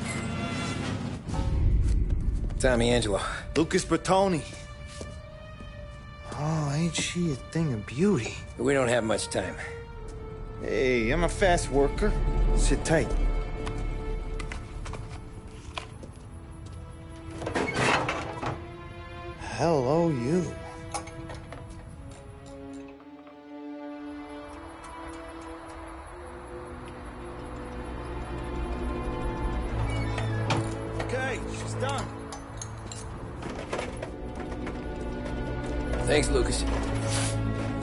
Tommy Angelo. Lucas Bertoni. Oh, ain't she a thing of beauty? We don't have much time. Hey, I'm a fast worker. Sit tight. Hello, you. done. Thanks, Lucas.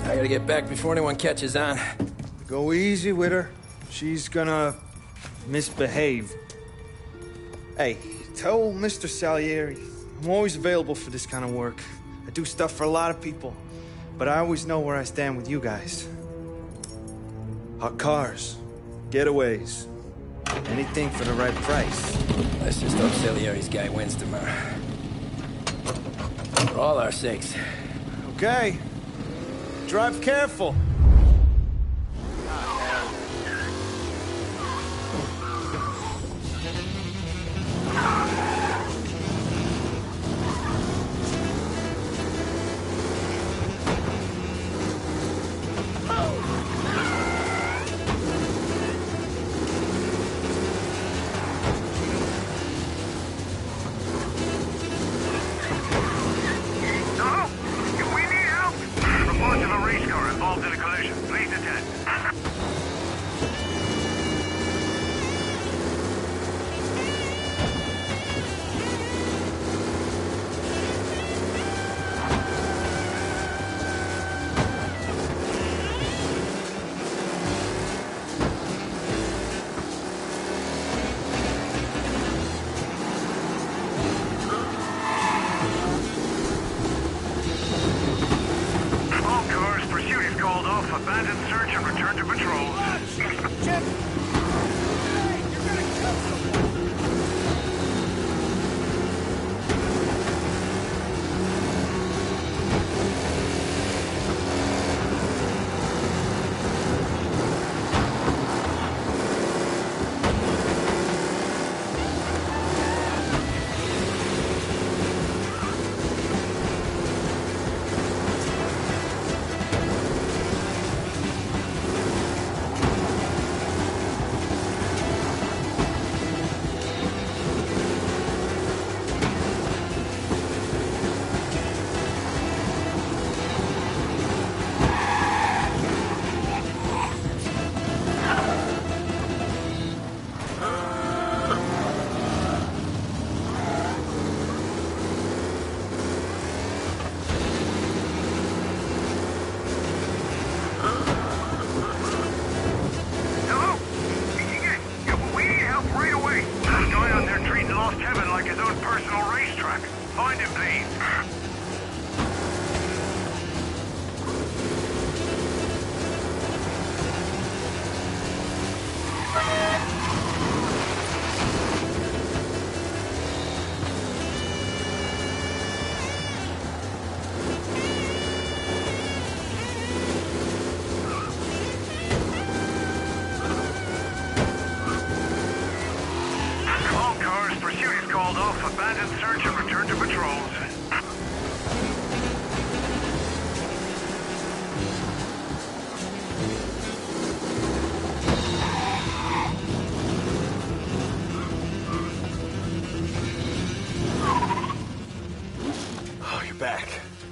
I gotta get back before anyone catches on. Go easy with her. She's gonna misbehave. Hey, tell Mr. Salieri I'm always available for this kind of work. I do stuff for a lot of people, but I always know where I stand with you guys. Hot cars, getaways, anything for the right price. Let's just hope Salieri's guy wins tomorrow. For all our sakes. Okay. Drive careful.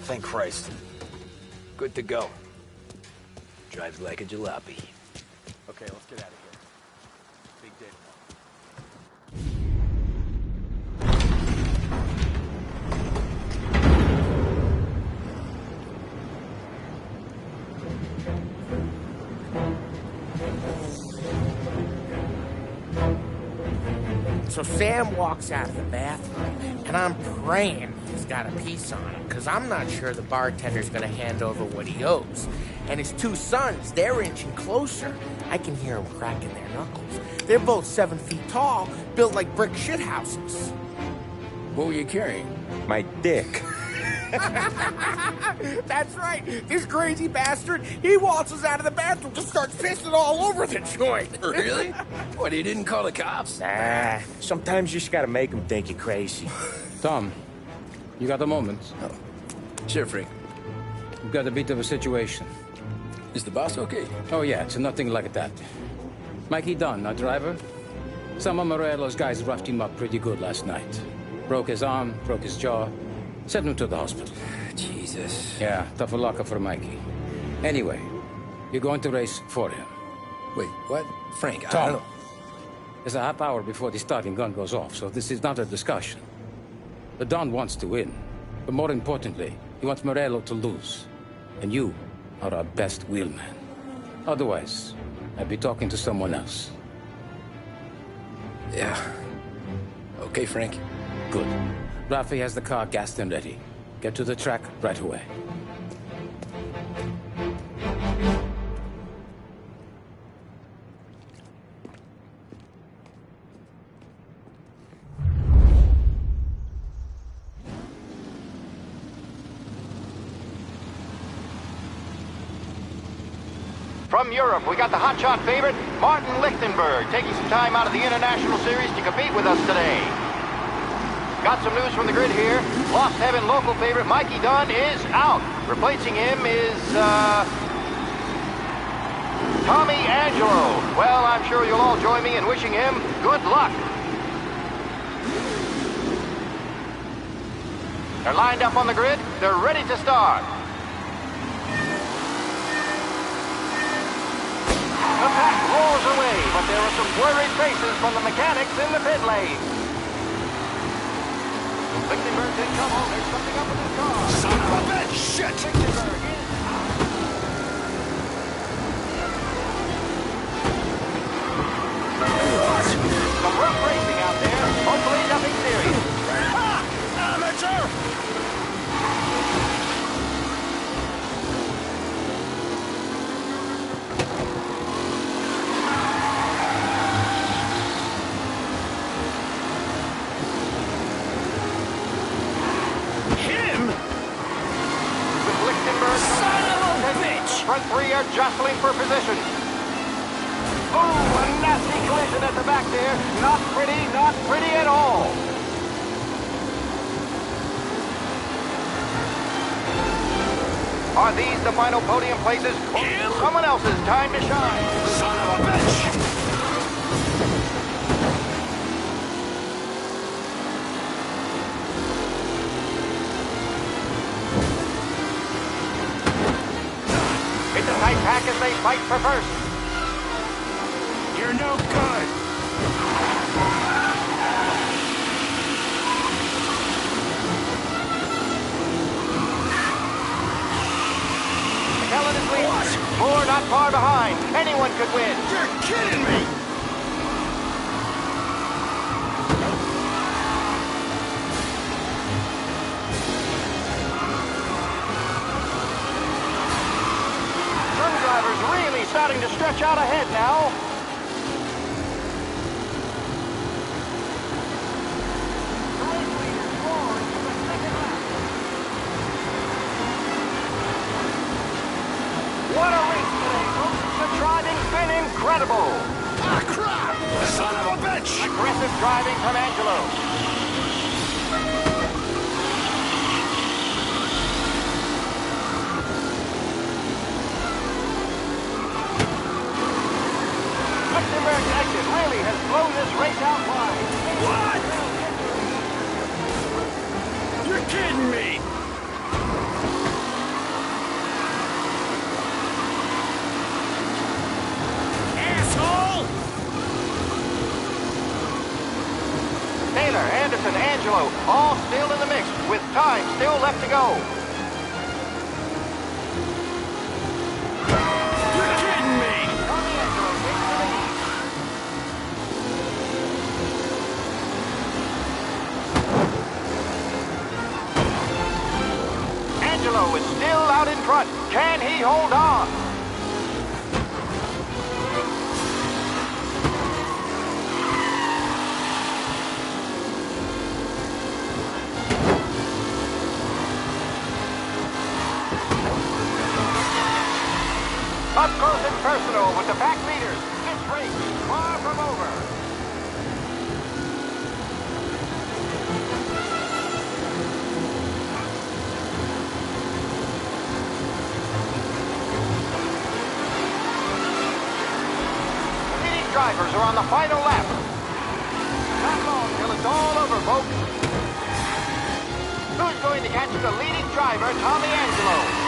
Thank Christ. Good to go. Drives like a jalopy. Okay, let's get out of here. Big day tomorrow. So Sam walks out of the bathroom, and I'm praying he's got a piece on him, because I'm not sure the bartender's going to hand over what he owes. And his two sons, they're inching closer. I can hear them cracking their knuckles. They're both 7 feet tall, built like brick shithouses. What were you carrying? My dick. That's right. This crazy bastard, he waltzes out of the bathroom, just starts pissing all over the joint. Really? What, he didn't call the cops? Nah, sometimes you just gotta make them think you're crazy. Tom, you got a moment? Oh. Sure, Frank. We've got a bit of a situation. Is the boss okay? Oh, yeah, it's nothing like that. Mikey Dunn, our driver. Some of Morello's guys roughed him up pretty good last night. Broke his arm, broke his jaw. Sent him to the hospital. Jesus. Yeah, tough luck for Mikey. Anyway, you're going to race for him. Wait, what? Frank, Tom, I don't know. there's a half hour before the starting gun goes off, so this is not a discussion. The Don wants to win, but more importantly, he wants Morello to lose. And you are our best wheelman. Otherwise, I'd be talking to someone else. Yeah. Okay, Frank. Good. Rafi has the car gassed and ready. Get to the track right away. From Europe, we got the hotshot favorite, Martin Lichtenberg, taking some time out of the International Series to compete with us today. Got some news from the grid here. Lost Heaven local favorite Mikey Dunn is out. Replacing him is, Tommy Angelo. Well, I'm sure you'll all join me in wishing him good luck. They're lined up on the grid. They're ready to start. The pack rolls away, but there are some worried faces from the mechanics in the pit lane. Lichtenberg's in trouble. There's something up with his car. Son of a bitch! Shit! Lichtenberg is out. Some rough racing out there. Hopefully nothing serious. Amateur! Front three are jostling for position. Oh, a nasty collision at the back there. Not pretty at all. Are these the final podium places? Or someone else's time to shine? Son of a bitch! It's a tight pack as they fight for first. You're no good. McKellen is leading. Moore not far behind. Anyone could win. You're kidding me! Really starting to stretch out ahead now. What a race today, folks. The driving's been incredible. Ah, crap! Son of a bitch! Aggressive driving from Angelo. Lichtenberg's exit really has blown this race out wide. What? You're kidding me! Asshole! Taylor, Anderson, Angelo, all still in the mix, with time still left to go. You're kidding me! Angelo is still out in front. Can he hold on? Up close and personal with the pack leaders. This race is far from over. Drivers are on the final lap. Not long till it's all over, folks. Who's going to catch the leading driver, Tommy Angelo?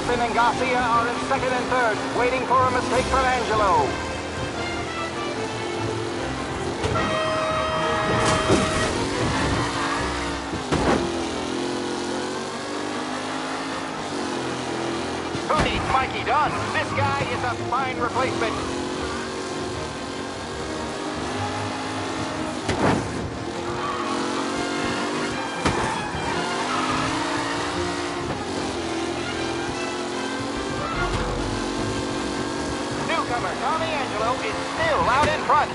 Anderson and Garcia are in second and third, waiting for a mistake from Angelo. Tony, Mikey Dunn. This guy is a fine replacement. Newcomer Tommy Angelo is still out in front.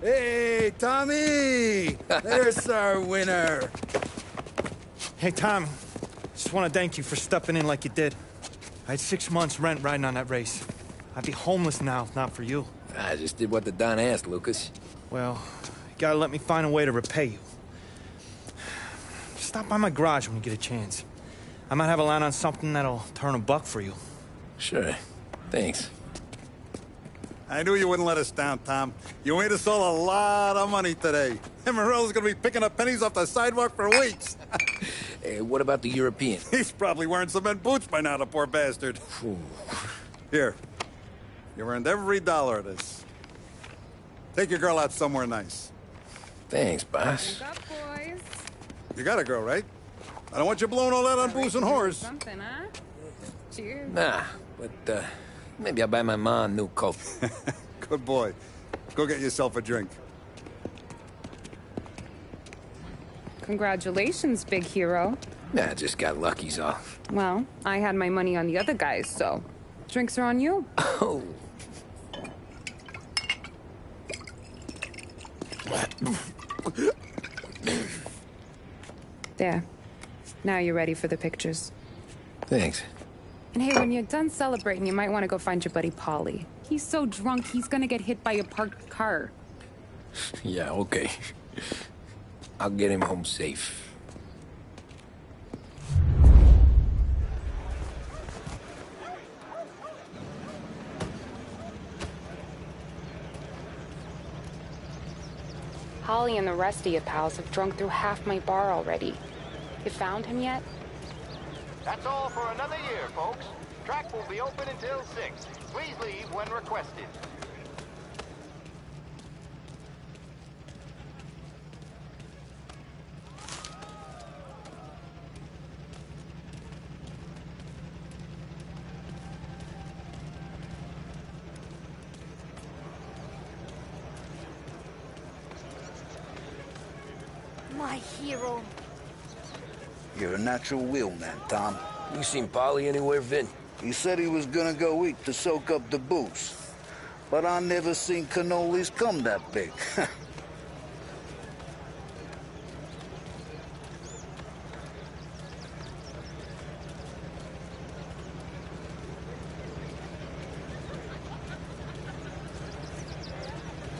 Hey, Tommy! There's our winner. Hey, Tom. Just want to thank you for stepping in like you did. I had 6 months rent riding on that race. I'd be homeless now if not for you. I just did what the Don asked, Lucas. Well, you gotta let me find a way to repay you. Stop by my garage when you get a chance. I might have a line on something that'll turn $1 for you. Sure. Thanks. I knew you wouldn't let us down, Tom. You made us all a lot of money today. And Morello's gonna be picking up pennies off the sidewalk for weeks. Hey, what about the European? He's probably wearing cement boots by now, the poor bastard. Here. You earned every dollar of this. Take your girl out somewhere nice. Thanks, boss. Wake up, boys. You got a girl, right? I don't want you blowing all that on booze and whores. Something, huh? Cheers. Nah, but, maybe I'll buy my mom a new coat. Good boy. Go get yourself a drink. Congratulations, big hero. Nah, just got lucky's all. Well, I had my money on the other guys, so drinks are on you. Oh. There. Now you're ready for the pictures. Thanks. And hey, when you're done celebrating, you might want to go find your buddy Paulie. He's so drunk, he's gonna get hit by a parked car. Yeah, okay. I'll get him home safe. Holly and the rest of your pals have drunk through half my bar already. You found him yet? That's all for another year, folks. Track will be open until 6. Please leave when requested. My hero. You're a natural wheelman, Tom. You seen Polly anywhere, Vin? He said he was gonna go eat to soak up the booze. But I never seen cannolis come that big.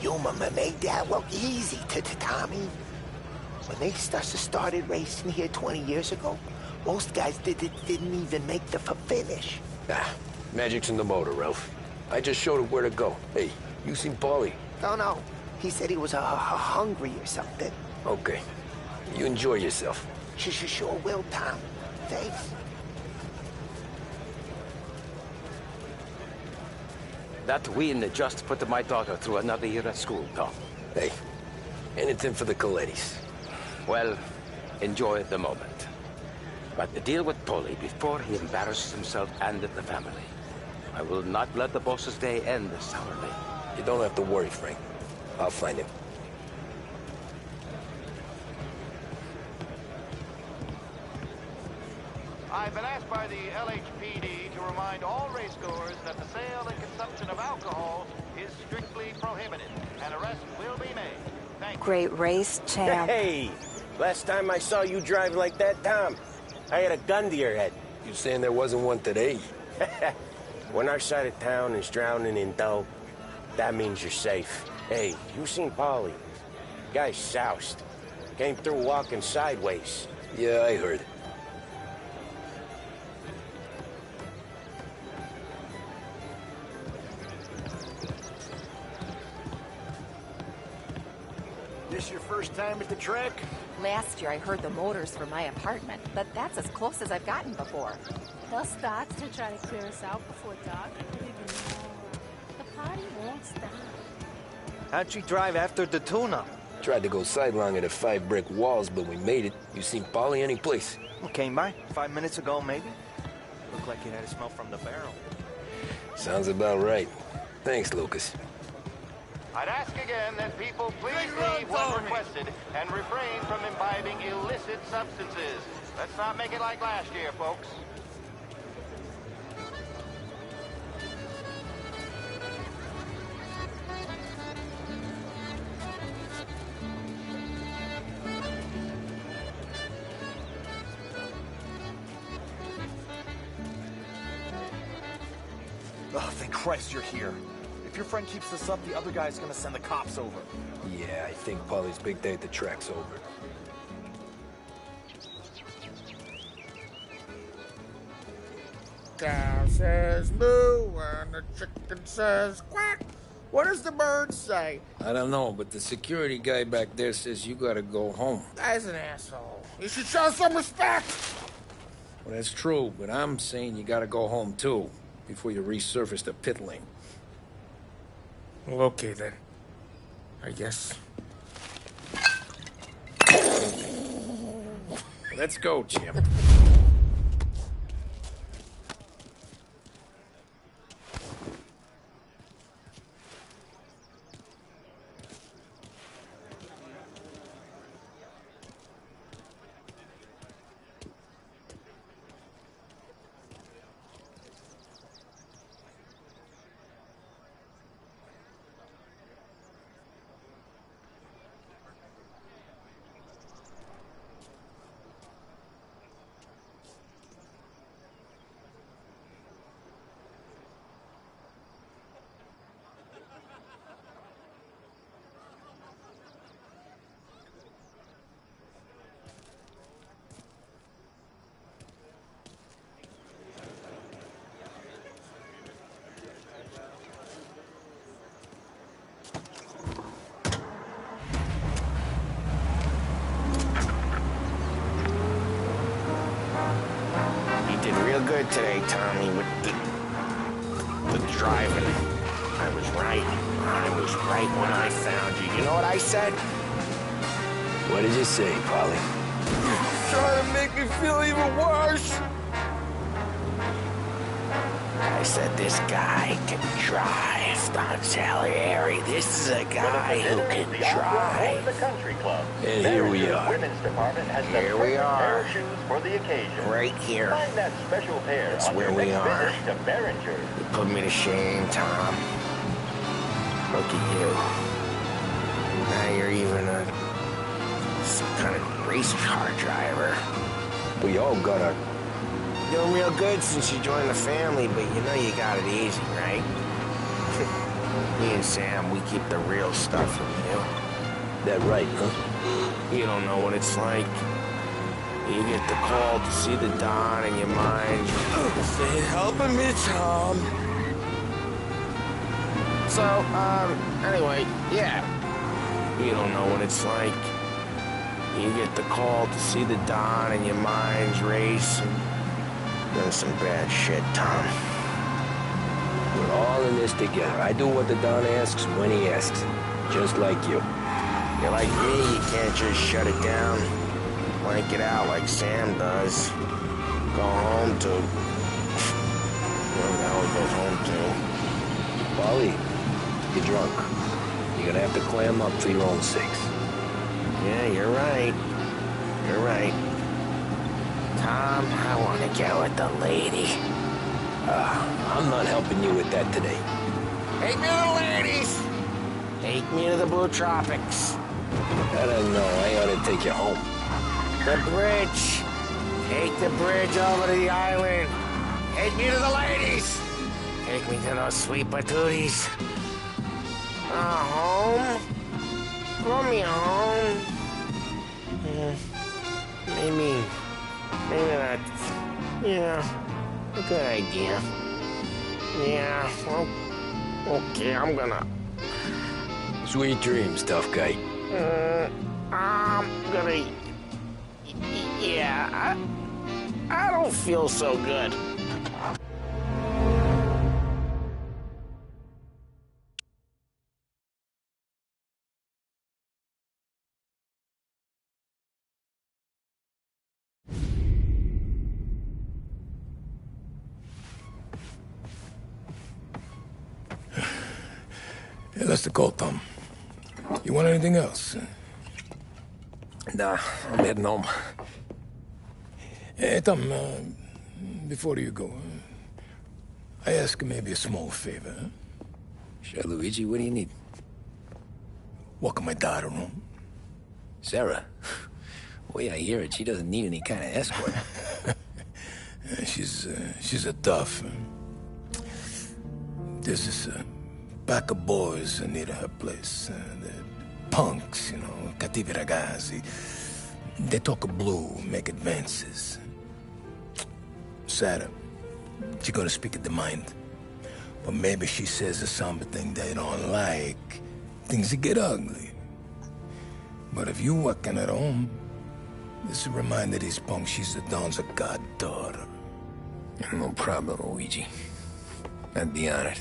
You made that look easy to Tommy. When they started racing here 20 years ago, most guys didn't even make the finish. Ah, magic's in the motor, Ralph. I just showed him where to go. Hey, you seen Paulie? No. He said he was hungry or something. Okay. You enjoy yourself. Sure will, Tom. Thanks. That win just put my daughter through another year at school, Tom. Hey, anything for the Colettis. Well, enjoy the moment. But deal with Paulie before he embarrasses himself and the family. I will not let the boss's day end sourly. You don't have to worry, Frank. I'll find him. I've been asked by the LHPD to remind all racegoers that the sale and consumption of alcohol is strictly prohibited. An arrest will be made. Thank you. Great race, champ. Hey, last time I saw you drive like that, Tom, I had a gun to your head. You saying there wasn't one today? When our side of town is drowning in dough, that means you're safe. Hey, you seen Polly? Guy's soused. Came through walking sideways. Yeah, I heard. This your first time at the track? Last year I heard the motors from my apartment, but that's as close as I've gotten before. They'll start to try to clear us out before dark. The party won't stop. How'd you drive after the tuna? Tried to go sidelong at the 5 brick walls, but we made it. You seen Polly any place? Who came by? 5 minutes ago, maybe? Looked like you had a smell from the barrel. Sounds about right. Thanks, Lucas. I'd ask again that people please leave when requested and refrain from imbibing illicit substances. Let's not make it like last year, folks. Oh, thank Christ you're here. If your friend keeps this up, the other guy's gonna send the cops over. Yeah, I think Polly's big day at the track's over. Cow says moo and the chicken says quack. What does the bird say? I don't know, but the security guy back there says you gotta go home. Guy's an asshole. You should show some respect. Well, that's true, but I'm saying you gotta go home too, before you resurface the pit lane. Well, okay then. I guess. Let's go, Jim. Real good today, Tommy, with the driving. I was right. I was right when I found you. You know what I said? What did you say, Polly? You're trying to make me feel even worse. I said this guy can drive, Don Salieri. This is a guy who can drive. The country club. And here we are. Women's department has Here the we are. pair of shoes for the occasion. Right here. Find that special pair That's on where your we next are. visit to Behringer. You put me to shame, Tom. Look at you. Now you're even some kind of race car driver. We all got our... Doing real good since you joined the family, but you know you got it easy, right? Me and Sam, we keep the real stuff from you. That right, huh? You don't know what it's like. You get the call to see the Don in your mind. Say, helping me, Tom. So, anyway, yeah. You don't know what it's like. You get the call to see the Don and your mind's race. Done some bad shit, Tom. We're all in this together. I do what the Don asks when he asks. Just like you. You're like me, you can't just shut it down. Blank it out like Sam does. Go home to... Where the hell he goes home to? Polly, you're drunk. You're gonna have to clam up for your own sakes. Yeah, you're right. You're right. Tom, I want to get with the lady. I'm not helping you with that today. Take me to the ladies. Take me to the Blue Tropics. I don't know. I ought to take you home. The bridge. Take the bridge over to the island. Take me to the ladies. Take me to those sweet patooties. Home? Bring me home. Maybe that's, a good idea. Yeah, well, okay, I'm gonna... Sweet dreams, tough guy. I'm gonna... Yeah, I don't feel so good. Yeah, that's the call, Tom. You want anything else? Nah, I'm heading home. Hey, Tom, before you go, I ask maybe a small favor. Huh? Sure, Luigi, what do you need? Walk my daughter home. Sarah? The way I hear it, she doesn't need any kind of escort. She's a tough. There's this pack of boys near her place. They're punks, cattivi ragazzi. They talk blue, make advances. Sarah, she's gonna speak at the mind. But maybe she says something they don't like. Things get ugly. But if you walking at home, this will remind these punks she's the Don's goddaughter. No problem, Luigi. I'd be honored.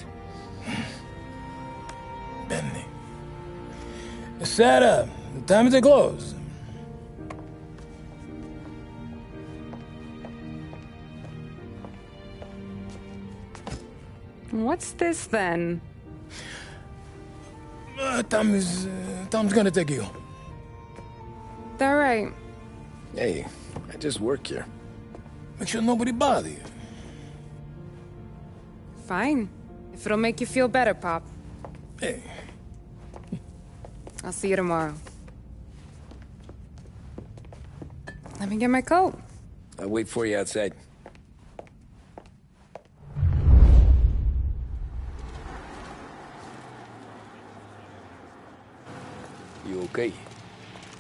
Benny. Sarah, time to close. What's this then? Tom's gonna take you. All right. Hey, I just work here. Make sure nobody bother you. Fine. If it'll make you feel better, Pop. Hey. I'll see you tomorrow. Let me get my coat. I'll wait for you outside. You okay?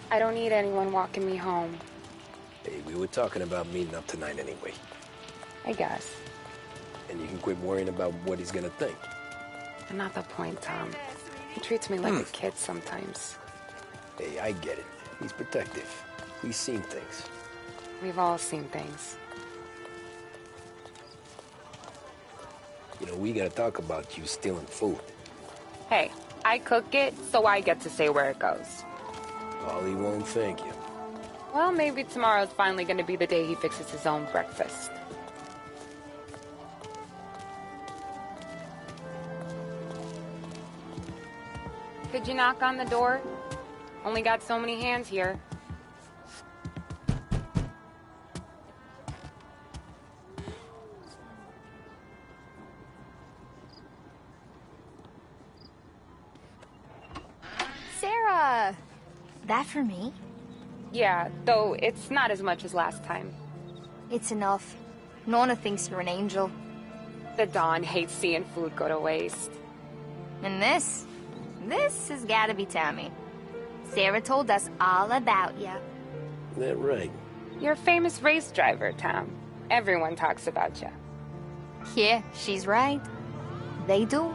I don't need anyone walking me home. Hey, we were talking about meeting up tonight anyway. I guess. And you can quit worrying about what he's gonna think. Not the point, Tom. He treats me like a kid sometimes. Hey, I get it. He's protective. He's seen things. We've all seen things. We gotta talk about you stealing food. Hey, I cook it, so I get to say where it goes. Ollie won't thank you. Well, maybe tomorrow's finally gonna be the day he fixes his own breakfast. Could you knock on the door? Only got so many hands here. Sarah! That for me? Yeah, though it's not as much as last time. It's enough. Nona thinks you're an angel. The Don hates seeing food go to waste. And this has gotta be Tommy. Sarah told us all about you. That right? You're a famous race driver, Tom. Everyone talks about you. Yeah, she's right. They do.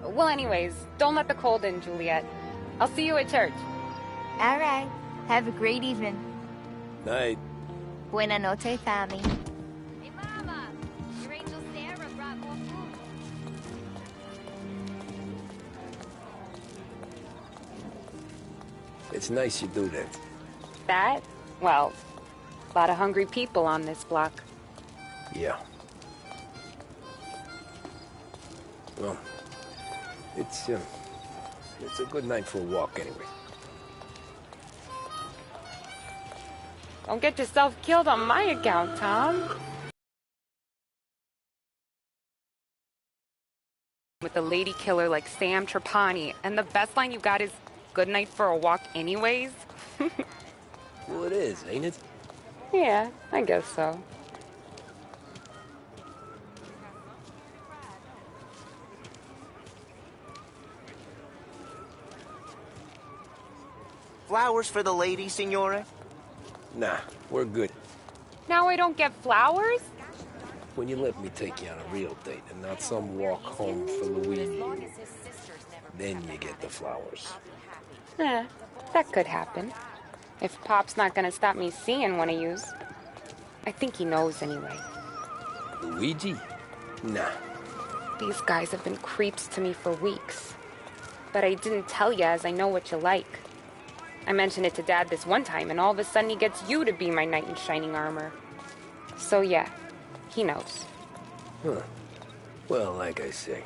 Well, anyways, don't let the cold in, Juliet. I'll see you at church. All right. Have a great evening. Night. Buena noche, Tommy. Hey, Mama! Your angel Sarah brought more food. It's nice you do that. That? Well, a lot of hungry people on this block. Yeah. Well, it's a good night for a walk anyway. Don't get yourself killed on my account, Tom. with a lady killer like Sam Trapani, and the best line you got is, "Good night for a walk anyways." Well, it is, ain't it? Yeah, I guess so. Flowers for the lady, Signore? Nah, we're good. Now I don't get flowers? When you let me take you on a real date and not some walk home for Luigi, then you get the flowers. That could happen. If Pop's not gonna stop me seeing one of yous. I think he knows anyway. Luigi? Nah. These guys have been creeps to me for weeks. But I didn't tell you as I know what you like. I mentioned it to Dad this one time, and all of a sudden he gets you to be my knight in shining armor. So yeah, he knows. Huh. Well, like I say,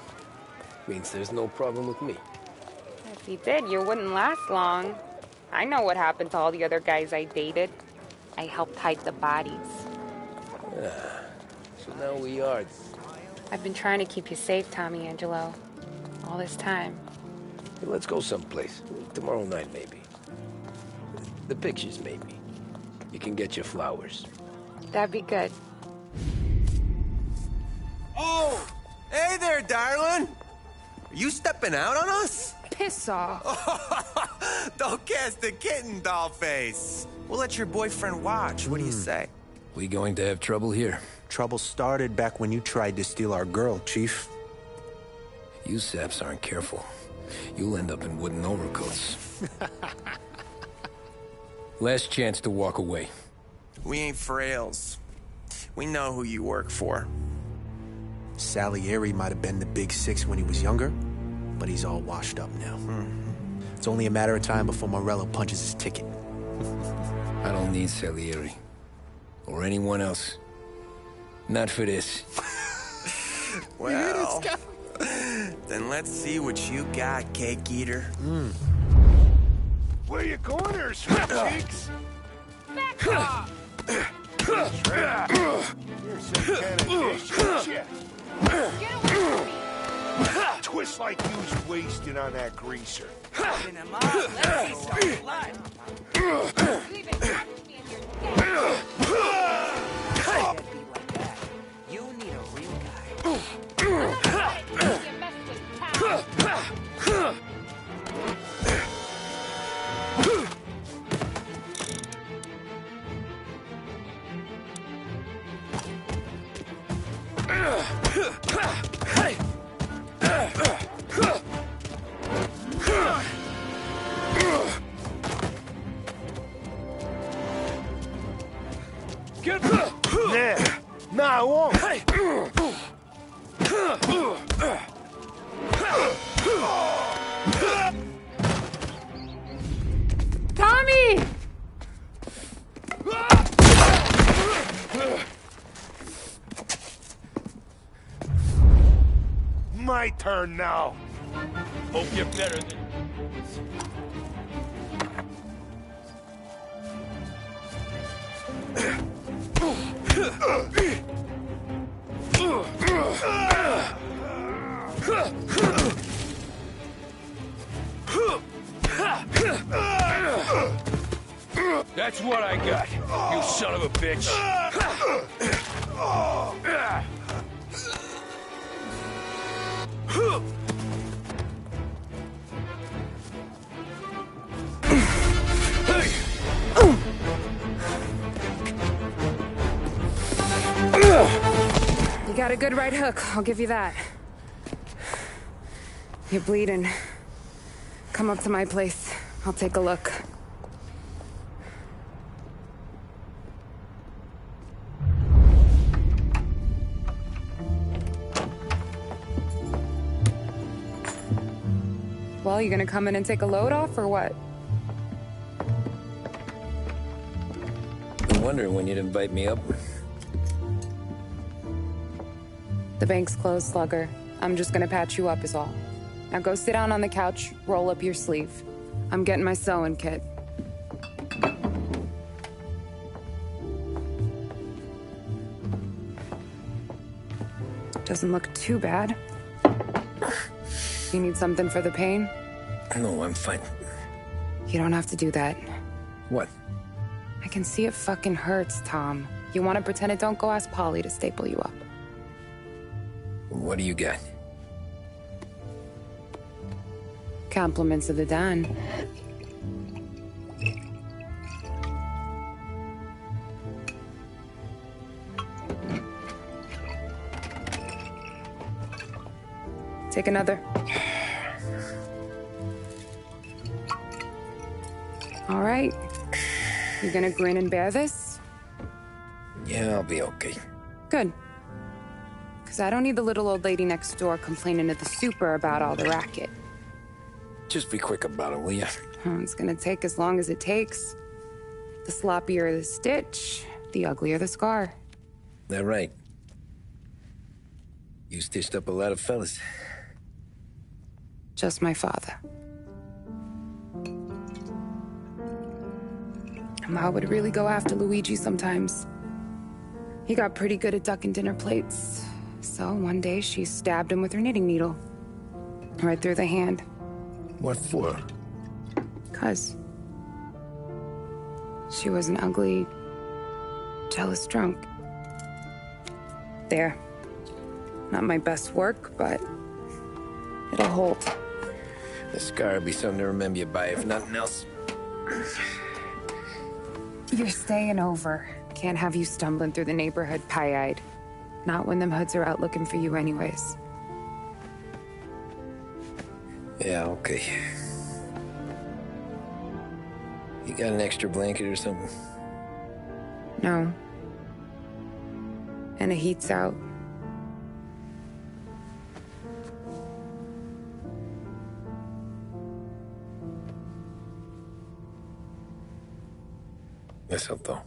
means there's no problem with me. If he did, you wouldn't last long. I know what happened to all the other guys I dated. I helped hide the bodies. So now we are. I've been trying to keep you safe, Tommy Angelo. All this time. Hey, let's go someplace. Tomorrow night, maybe. The pictures, maybe. You can get your flowers. That'd be good. Oh! Hey there, darling! Are you stepping out on us? Piss off. Don't cast the kitten, dollface. We'll let your boyfriend watch. What do you say? We going to have trouble here? Trouble started back when you tried to steal our girl, Chief. You saps aren't careful. You'll end up in wooden overcoats. Last chance to walk away. We ain't frails. We know who you work for. Salieri might have been the big six when he was younger, but he's all washed up now. It's only a matter of time before Morello punches his ticket. I don't need Salieri. Or anyone else. Not for this. Well, then let's see what you got, cake eater. Where you going there, sweet cheeks? Back off! You're some kind of dish, aren't you? Get away from me! Twist like you was wasted on that greaser. Let's see some blood. You even touched me and you're dead. Can't be like that. You need a real guy. You mess with Cal. Nah, I won't. Tommy! My turn now. Hope you're better than... That's what I got, you son of a bitch. You got a good right hook, I'll give you that. You're bleeding. Come up to my place. I'll take a look. Well, you gonna come in and take a load off, or what? Been wondering when you'd invite me up. The bank's closed, Slugger. I'm just gonna patch you up is all. Now go sit down on the couch, roll up your sleeve. I'm getting my sewing kit. Doesn't look too bad. You need something for the pain? No, I'm fine. You don't have to do that. What? I can see it fucking hurts, Tom. You want to pretend it don't? Go ask Polly to staple you up. What do you got? Compliments of the Don. Take another. All right. You gonna grin and bear this? Yeah, I'll be okay. Good. Because I don't need the little old lady next door complaining to the super about all the racket. Just be quick about it, will ya? It's gonna take as long as it takes. The sloppier the stitch, the uglier the scar. That right. You stitched up a lot of fellas. Just my father. Ma would really go after Luigi sometimes. He got pretty good at ducking dinner plates. So one day she stabbed him with her knitting needle. Right through the hand. What for? 'Cause she was an ugly, jealous drunk. There. Not my best work, but it'll hold. The scar will be something to remember you by, if nothing else. You're staying over. Can't have you stumbling through the neighborhood pie-eyed. Not when them hoods are out looking for you anyways. Yeah, okay. You got an extra blanket or something? No. And the heat's out. This'll do.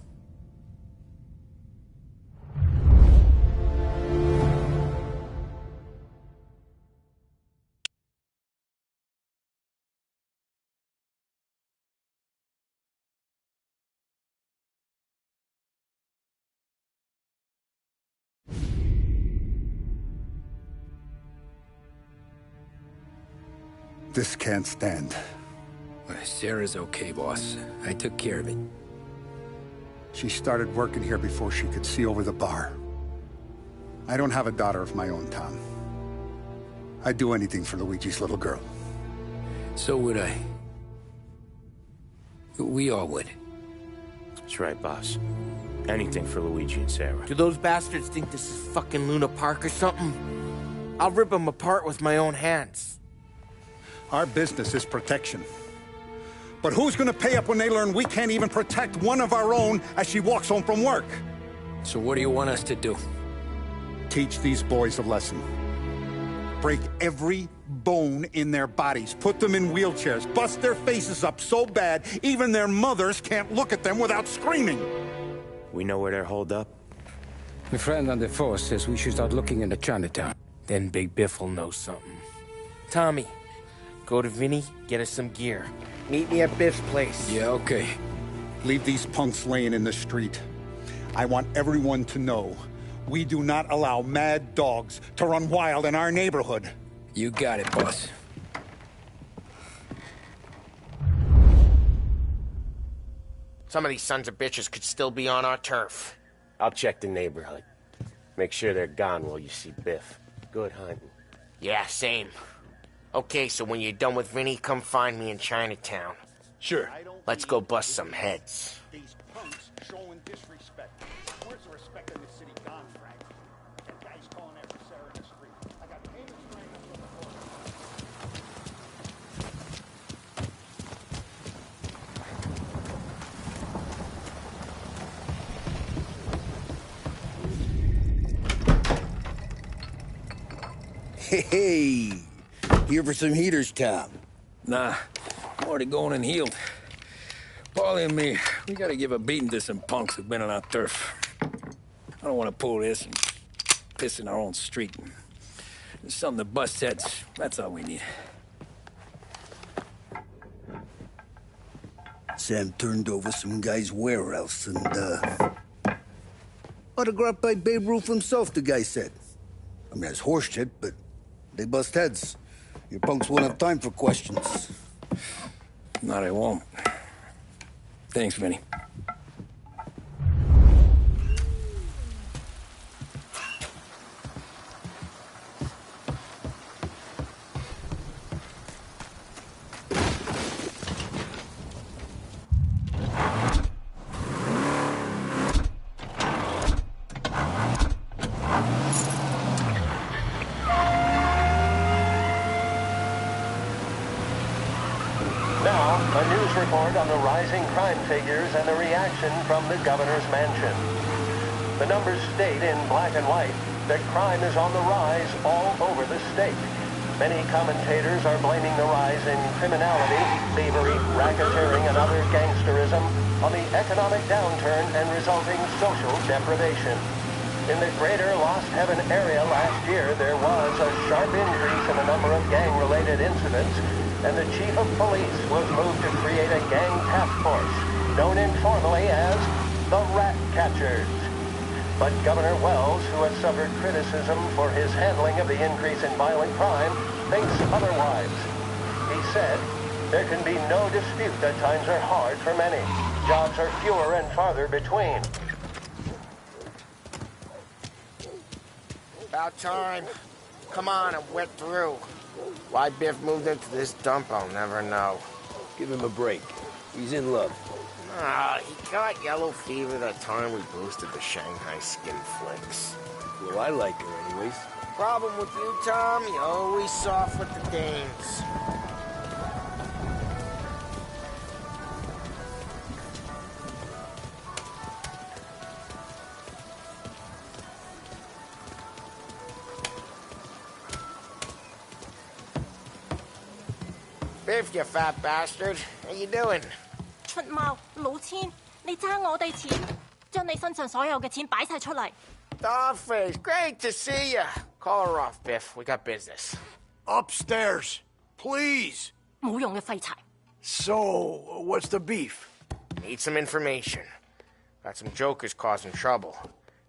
This can't stand. Sarah's okay, boss. I took care of it. She started working here before she could see over the bar. I don't have a daughter of my own, Tom. I'd do anything for Luigi's little girl. So would I. We all would. That's right, boss. Anything for Luigi and Sarah. Do those bastards think this is fucking Luna Park or something? I'll rip them apart with my own hands. Our business is protection. But who's gonna pay up when they learn we can't even protect one of our own as she walks home from work? So what do you want us to do? Teach these boys a lesson. Break every bone in their bodies. Put them in wheelchairs. Bust their faces up so bad, even their mothers can't look at them without screaming. We know where they're holed up. My friend on the force says we should start looking into Chinatown. Then Big Biff will know something. Tommy, go to Vinny, get us some gear. Meet me at Biff's place. Yeah, okay. Leave these punks laying in the street. I want everyone to know we do not allow mad dogs to run wild in our neighborhood. You got it, boss. Some of these sons of bitches could still be on our turf. I'll check the neighborhood. Make sure they're gone while you see Biff. Good hunting. Yeah, same. Okay, so when you're done with Vinny, come find me in Chinatown. Sure. Let's go bust some heads. These punks showing disrespect. Where's the respect in this city gone, Frank? That guy's calling after Sarah in the street. I got payments lined up for the court. Hey, here for some heaters, Tom? Nah, I'm already going and healed. Paulie and me, we gotta give a beating to some punks who've been on our turf. I don't want to pull this and piss in our own street. There's something to bust heads. That's all we need. Sam turned over some guy's warehouse and, autographed by Babe Ruth himself, the guy said. I mean, that's horse shit, but they bust heads. Your punks won't have time for questions. Not I won't. Thanks, Vinny. Now, a news report on the rising crime figures and the reaction from the governor's mansion. The numbers state in black and white that crime is on the rise all over the state. Many commentators are blaming the rise in criminality, thievery, racketeering, and other gangsterism on the economic downturn and resulting social deprivation. In the greater Lost Heaven area last year, there was a sharp increase in the number of gang-related incidents, and the chief of police was moved to create a gang task force, known informally as the Rat Catchers. But Governor Wells, who has suffered criticism for his handling of the increase in violent crime, thinks otherwise. He said, "There can be no dispute that times are hard for many. Jobs are fewer and farther between." About time. Come on, I'm wet through. Why Biff moved into this dump, I'll never know. Give him a break. He's in love. He got yellow fever that time we boosted the Shanghai skin flicks. Well, I like her anyways. Problem with you, Tom, you always soft with the dames. Biff, you fat bastard. How you doing? 出貓老千，你爭我哋錢，將你身上所有嘅錢擺晒出嚟。Dollface, great to see you. Call her off, Biff. We got business. Upstairs, please. 冇用嘅廢柴。So, what's the beef? Need some information. Got some jokers causing trouble.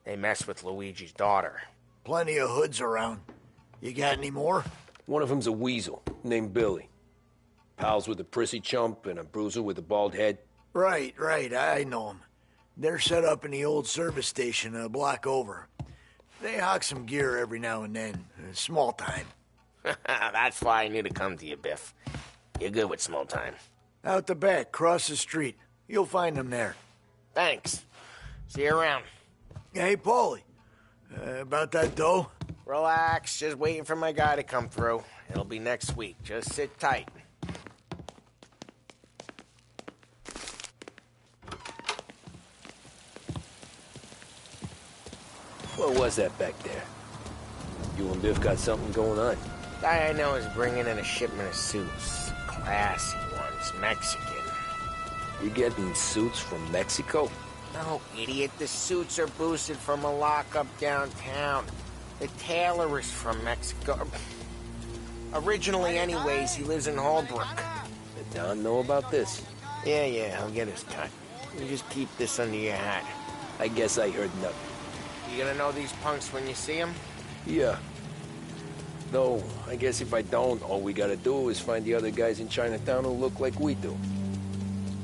They mess with Luigi's daughter. Plenty of hoods around. You got any more? One of them's a weasel named Billy. Pals with a prissy chump and a bruiser with a bald head. Right, I know them. They're set up in the old service station a block over. They hawk some gear every now and then. Small time. That's why I knew to come to you, Biff. You're good with small time. Out the back, cross the street. You'll find them there. Thanks. See you around. Hey, Paulie. About that dough? Relax. Just waiting for my guy to come through. It'll be next week. Just sit tight. What was that back there? You and Biff got something going on. Guy I know is bringing in a shipment of suits. Classy ones, Mexican. You getting suits from Mexico? No, idiot. The suits are boosted from a lockup downtown. The tailor is from Mexico. Originally, anyways, he lives in Holbrook. Did Don know about this? Yeah, he'll get his cut. You just keep this under your hat. I guess I heard nothing. You gonna know these punks when you see them? Yeah. Though, I guess if I don't, all we gotta do is find the other guys in Chinatown who look like we do.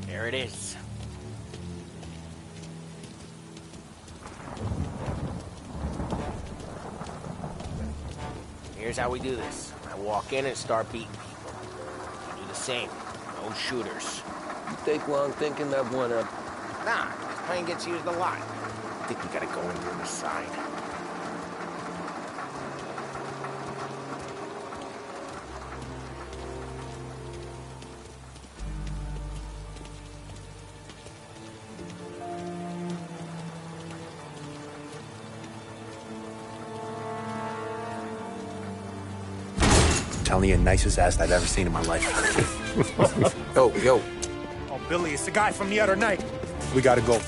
There it is. Here's how we do this. I walk in and start beating people. You do the same. No shooters. You take long thinking that one up? Nah, this plane gets used a lot. I think we gotta go in from the side. Telling you, nicest ass I've ever seen in my life. Yo. Oh, Billy, it's the guy from the other night. We gotta go.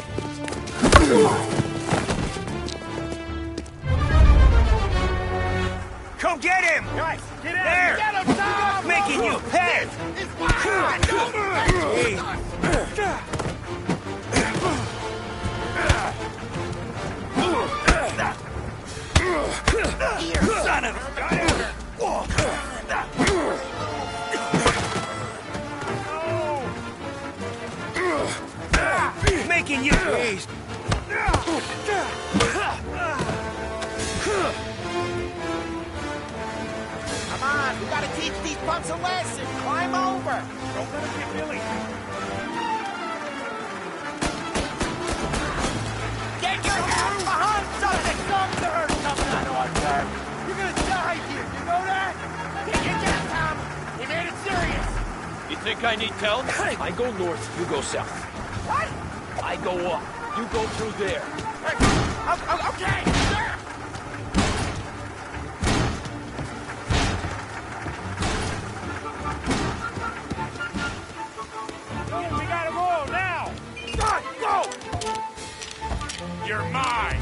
Come get him! Guys, get out! There! Get him, Tom! Making you pay! Here, son of a... taking you. Please. Come on, we gotta teach these punks a lesson. Climb over. Don't let him get Billy. Get your ass behind something! Something to hurt coming out of our turf! You're gonna die here, you know that? Take it down, Tom! We made it serious! You think I need help? I go north, you go south. What? I go up, you go through there. Okay, sure! We gotta go now! Go! You're mine!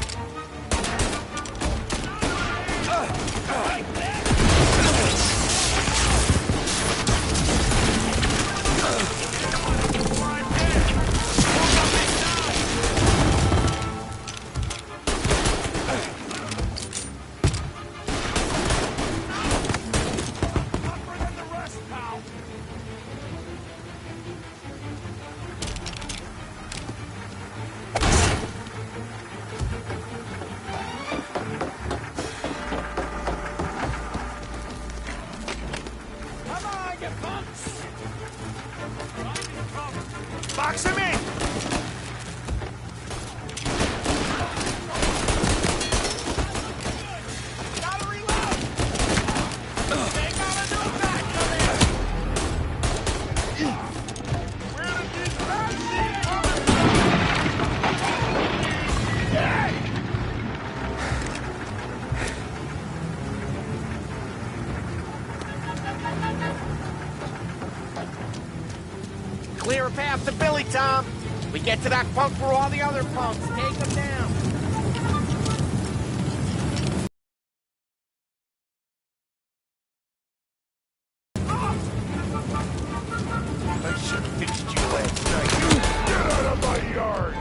Box him in! Gotta reload! They got a new back, come here! Where did these bastards come Clear a path to Billy, Tom. We get to that punk for all the other punks. Take them down. I should have fixed you last night. Get out of my yard!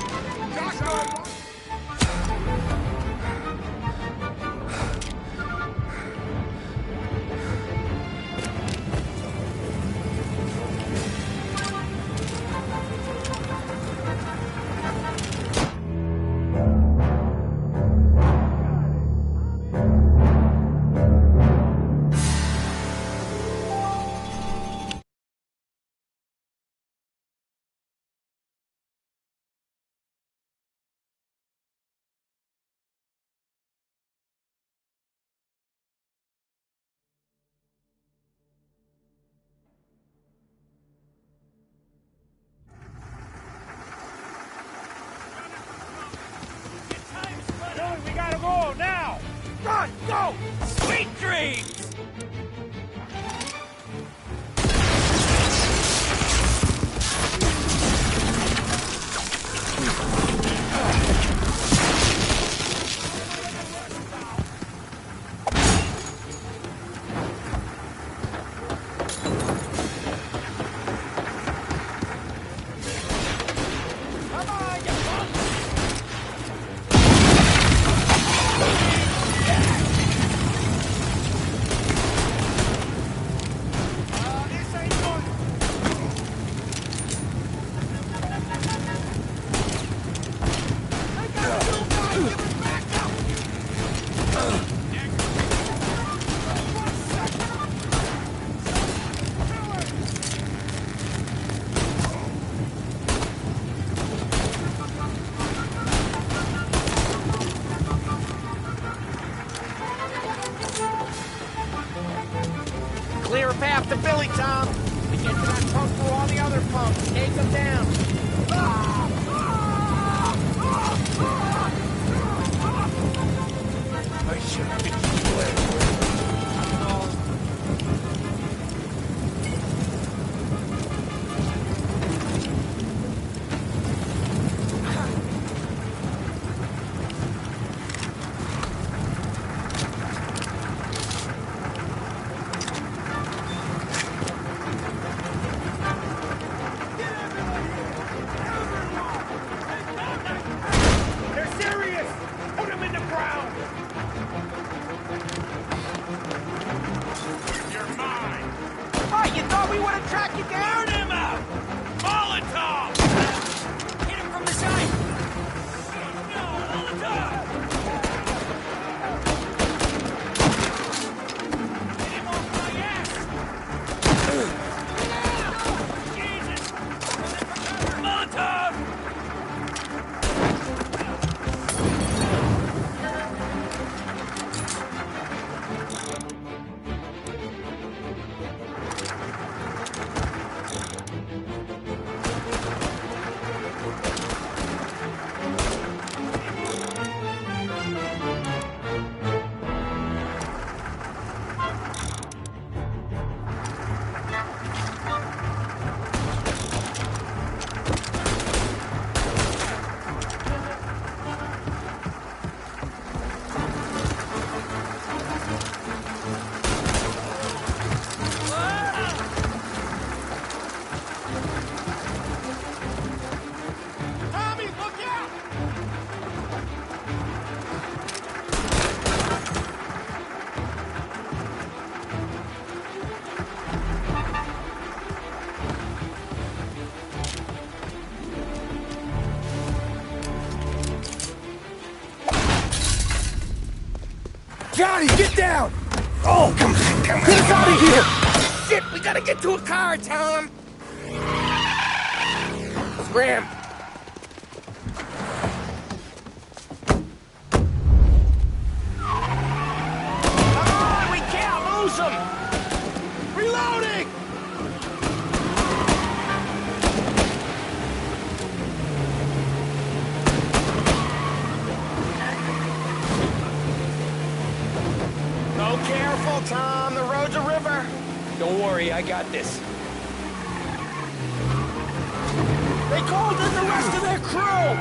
We gotta go now! Run! Go! Sweet dreams! Johnny, get down! Oh, come on. Get us out of here! Shit, we gotta get to a car, Tom! Scram! Come on, we can't lose him! Reloading! Go careful, Tom. The road's a river. Don't worry, I got this. They called in the rest of their crew!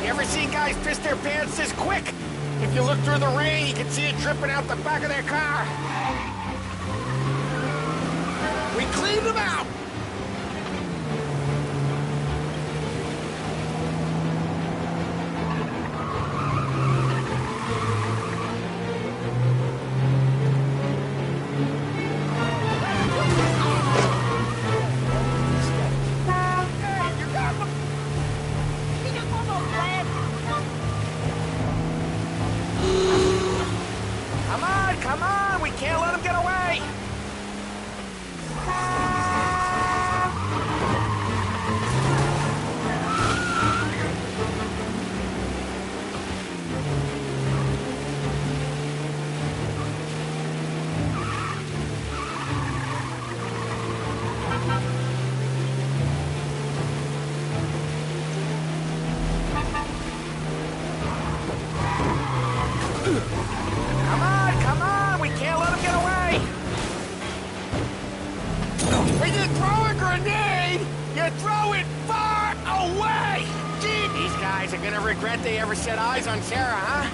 You ever seen guys piss their pants this quick? If you look through the rain, you can see it dripping out the back of their car. We cleaned them out! Come on, we can't let him get away! Come on, we can't let him get away! When you throw a grenade, you throw it far away! Gee, these guys are gonna regret they ever set eyes on Sarah, huh?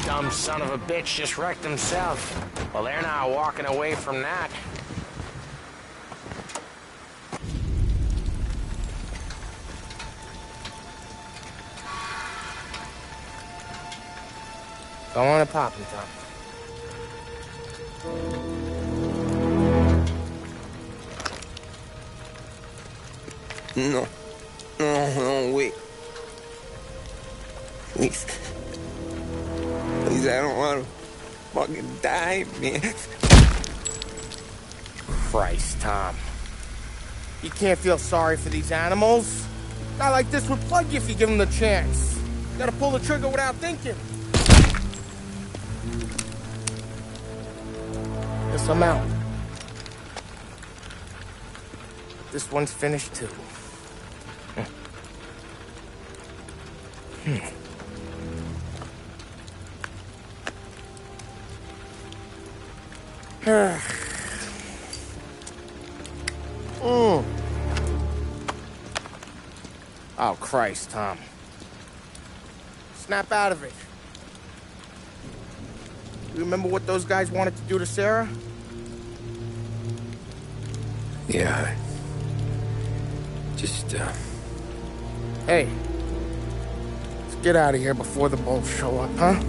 Dumb son of a bitch just wrecked himself. Well, they're not walking away from that. Don't want to pop him, Tom. No. No, wait. Please. Please, I don't want to fucking die, man. Christ, Tom. You can't feel sorry for these animals. A guy like this would plug you if you give him the chance. You gotta pull the trigger without thinking. Guess I'm out. This one's finished too. Oh, Christ, Tom. Snap out of it. You remember what those guys wanted to do to Sarah? Yeah. Just, Hey. Let's get out of here before the bulls show up, huh?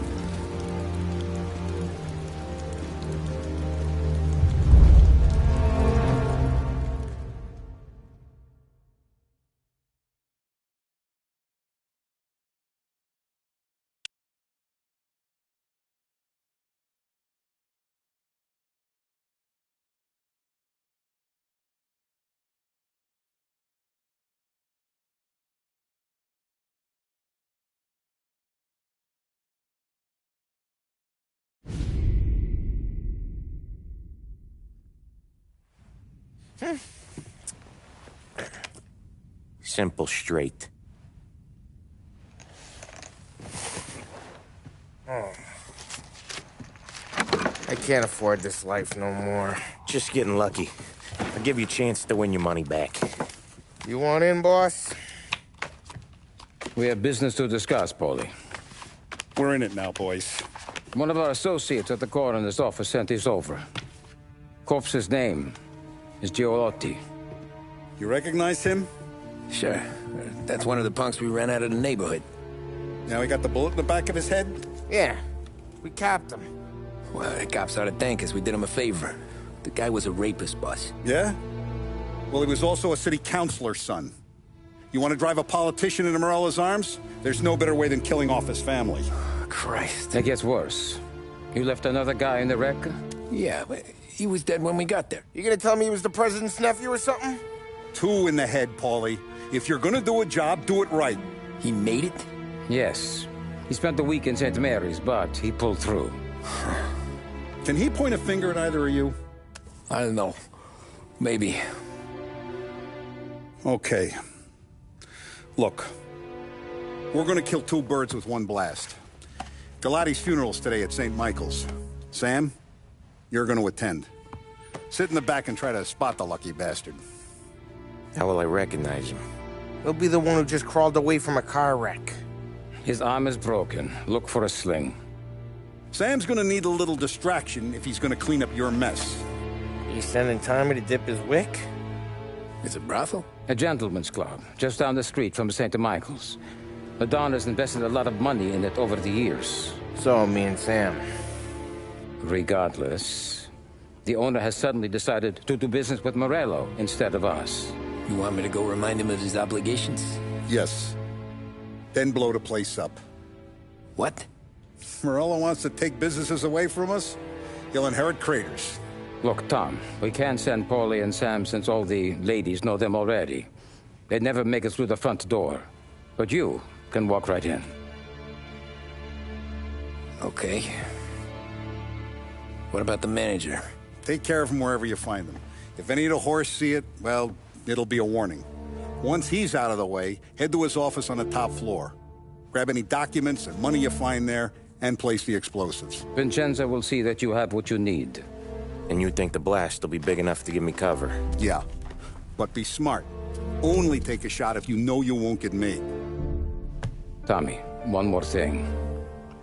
Simple, straight. I can't afford this life no more. Just getting lucky. I'll give you a chance to win your money back. You want in, boss? We have business to discuss, Paulie. We're in it now, boys. One of our associates at the coroner's office sent this over. Corpse's name is Giolotti. You recognize him? Sure. That's one of the punks we ran out of the neighborhood. Now he got the bullet in the back of his head? Yeah, we capped him. Well, the cops ought to thank us. We did him a favor. The guy was a rapist, boss. Yeah? Well, he was also a city councilor's son. You want to drive a politician into Morella's arms? There's no better way than killing off his family. Christ. It gets worse. You left another guy in the wreck? Yeah, but he was dead when we got there. You gonna tell me he was the president's nephew or something? 2 in the head, Paulie. If you're gonna do a job, do it right. He made it? Yes. He spent the week in St. Mary's, but he pulled through. Can he point a finger at either of you? I don't know. Maybe. Okay. Look. We're gonna kill 2 birds with 1 blast. Galati's funeral's today at St. Michael's. Sam, you're gonna attend. Sit in the back and try to spot the lucky bastard. How will I recognize him? He'll be the one who just crawled away from a car wreck. His arm is broken. Look for a sling. Sam's gonna need a little distraction if he's gonna clean up your mess. You sending Tommy to dip his wick? It's a brothel? A gentleman's club, just down the street from St. Michael's. The Don has invested a lot of money in it over the years. So, me and Sam. Regardless, the owner has suddenly decided to do business with Morello instead of us. You want me to go remind him of his obligations? Yes. Then blow the place up. What? Morello wants to take businesses away from us? He'll inherit craters. Look, Tom, we can't send Paulie and Sam since all the ladies know them already. They'd never make it through the front door. But you can walk right in. Okay. What about the manager? Take care of him wherever you find him. If any of the horse see it, well, it'll be a warning. Once he's out of the way, head to his office on the top floor. Grab any documents and money you find there, and place the explosives. Vincenzo will see that you have what you need. And you think the blast will be big enough to give me cover? Yeah. But be smart. Only take a shot if you know you won't get made. Tommy, one more thing.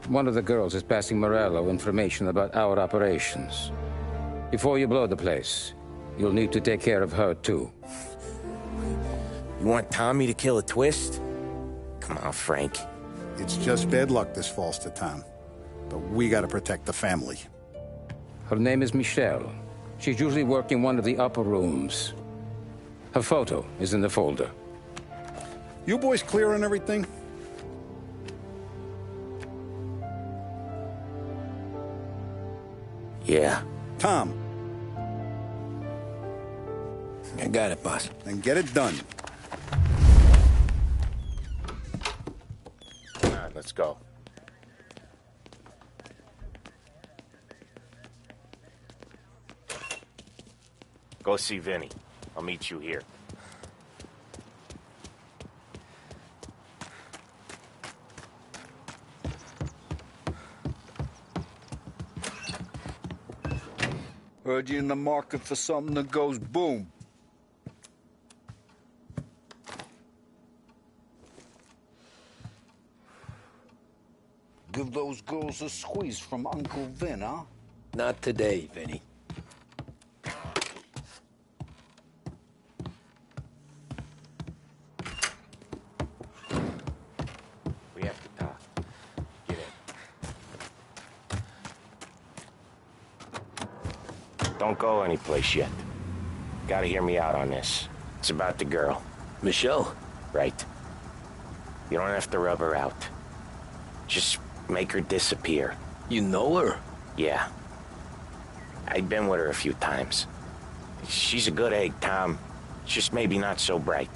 One of the girls is passing Morello information about our operations. Before you blow the place, you'll need to take care of her, too. You want Tommy to kill a twist? Come on, Frank. It's just bad luck this falls to Tom. But we gotta protect the family. Her name is Michelle. She's usually working one of the upper rooms. Her photo is in the folder. You boys clear on everything? Yeah. Tom. I got it, boss. Then get it done. Come on, let's go. Go see Vinny. I'll meet you here. Heard you in the market for something that goes boom. Give those girls a squeeze from Uncle Vin, huh? Not today, Vinny. We have to talk. Get in. Don't go anyplace yet. Gotta hear me out on this. It's about the girl. Michelle? Right. You don't have to rub her out. Just make her disappear. You know her? Yeah. I've been with her a few times. She's a good egg, Tom. Just maybe not so bright.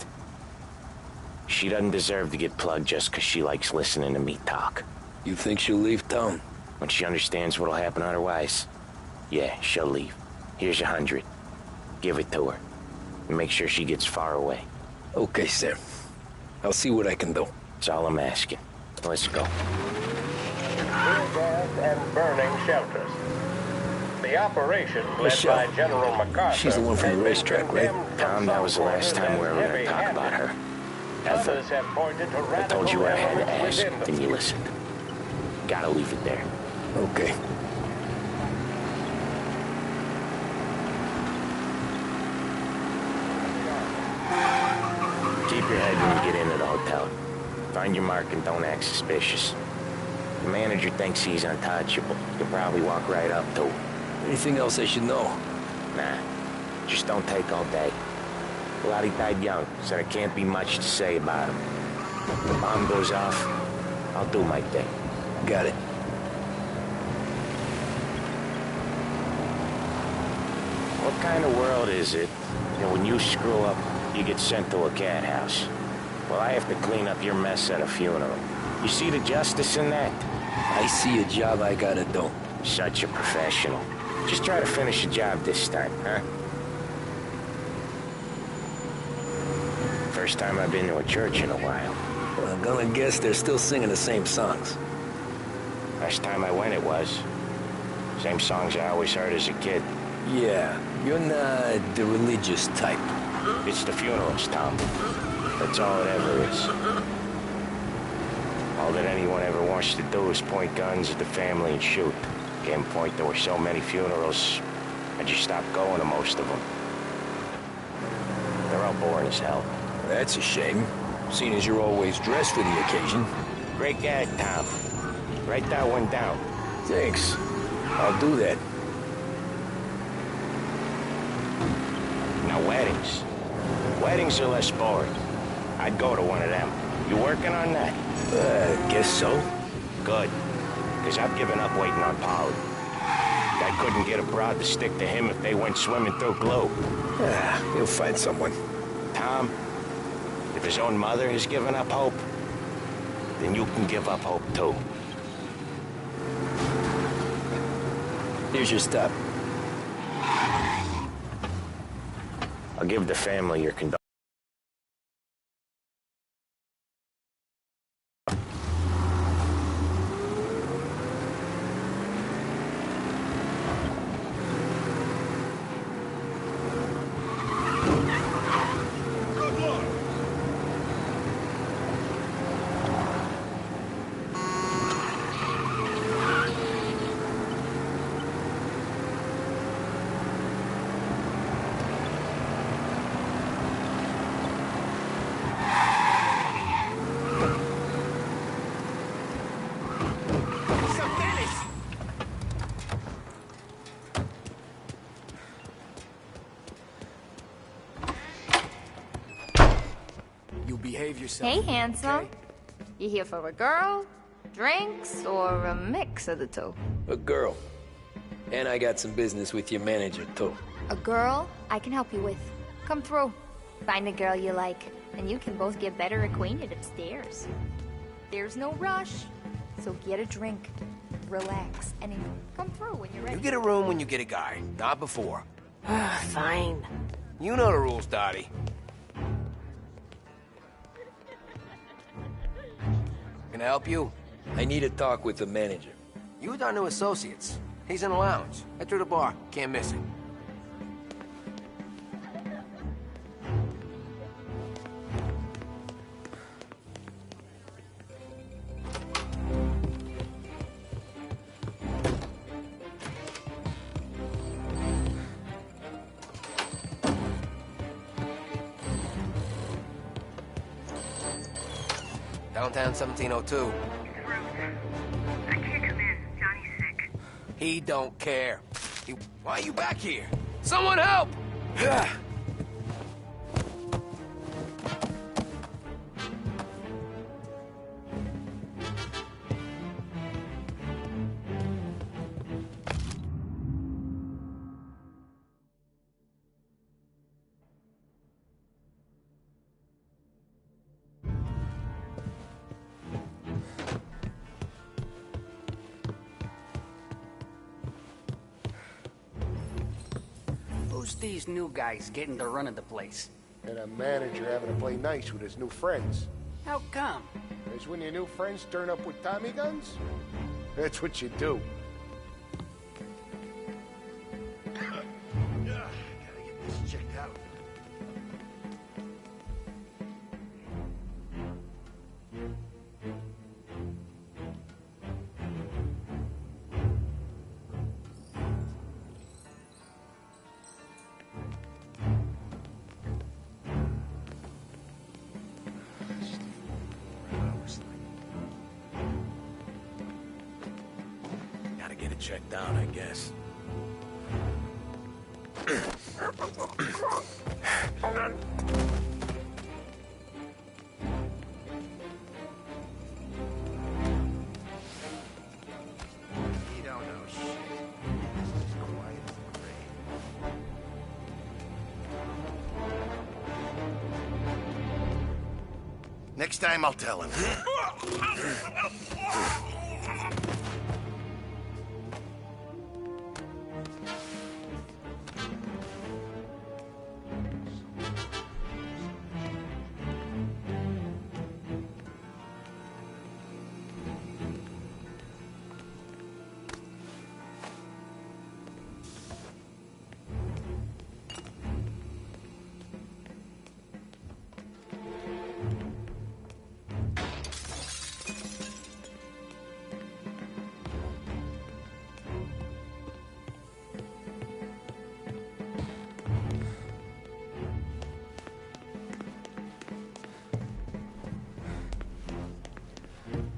She doesn't deserve to get plugged just because she likes listening to me talk. You think she'll leave town? When she understands what'll happen otherwise, yeah, she'll leave. Here's 100. Give it to her. And make sure she gets far away. Okay, sir. I'll see what I can do. That's all I'm asking. Let's go. Gas and burning shelters. The operation, led Michelle. by General MacArthur. She's the one from the racetrack, right? Tom, that was the last time we were ever going to talk about her. Ever. Others have pointed to I told you what I had to efforts ask, within the and you listened. Gotta leave it there. Okay. Keep your head when you get into the hotel. Find your mark and don't act suspicious. The manager thinks he's untouchable. You'll probably walk right up to him. Anything else I should know? Nah, just don't take all day. Lottie died young, so there can't be much to say about him. If the bomb goes off, I'll do my thing. Got it. What kind of world is it that when you screw up, you get sent to a cat house? Well, I have to clean up your mess at a funeral. You see the justice in that? I see a job I gotta do. Such a professional. Just try to finish the job this time, huh? First time I've been to a church in a while. Well, I'm gonna guess they're still singing the same songs. Last time I went, it was. Same songs I always heard as a kid. Yeah, you're not the religious type. It's the funerals, Tom. That's all it ever is. All that anyone ever wants to do is point guns at the family and shoot. Game point, there were so many funerals, I just stopped going to most of them. They're all boring as hell. That's a shame, seeing as you're always dressed for the occasion. Great gag, Tom. Write that one down. Thanks. I'll do that. Now, weddings. Weddings are less boring. I'd go to one of them. You working on that? Guess so. Good. Because I've given up waiting on Polly. I couldn't get a broad to stick to him if they went swimming through glue. He'll find someone. Tom, if his own mother has given up hope, then you can give up hope too. Here's your stop. I'll give the family your condolences. Behave yourself. Hey, handsome. You here for a girl, drinks, or a mix of the two? A girl. And I got some business with your manager, too. A girl I can help you with. Come through. Find a girl you like, and you can both get better acquainted upstairs. There's no rush, so get a drink, relax, and then come through when you're ready. You get a room when you get a guy, not before. Fine. You know the rules, Dottie. Can I help you? I need a talk with the manager. You with our new associates. He's in the lounge. Head through the bar. Can't miss it. Downtown 1702. I can't come in. Johnny's sick. He don't care. Why are you back here? Someone help! Who's these new guys getting the run of the place? And a manager having to play nice with his new friends. How come? Because when your new friends turn up with Tommy guns, that's what you do. Gotta get this checked out. checked out, I guess. You don't know shit. Just quiet as the grave. Next time I'll tell him.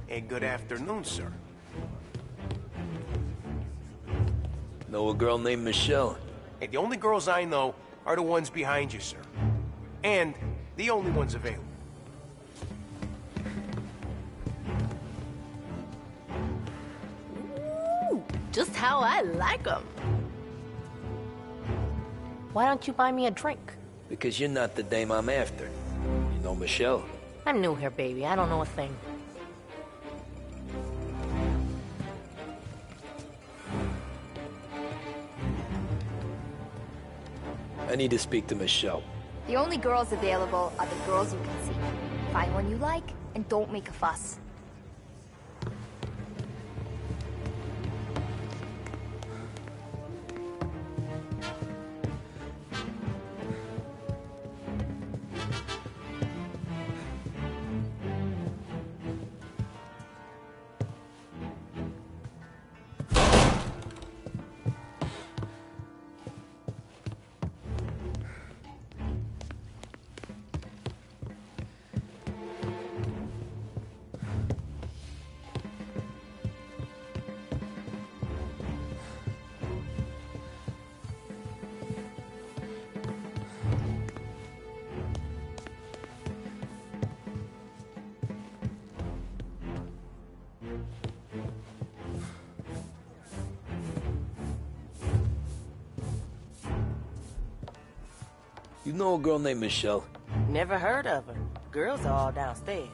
Hey, good afternoon, sir. Know a girl named Michelle? Hey, the only girls I know are the ones behind you, sir. And the only ones available. Ooh, just how I like 'em. Why don't you buy me a drink? Because you're not the dame I'm after. You know Michelle? I'm new here, baby. I don't know a thing. I need to speak to Michelle. The only girls available are the girls you can see. Find one you like, and don't make a fuss. You know a girl named Michelle? Never heard of her. Girls are all downstairs.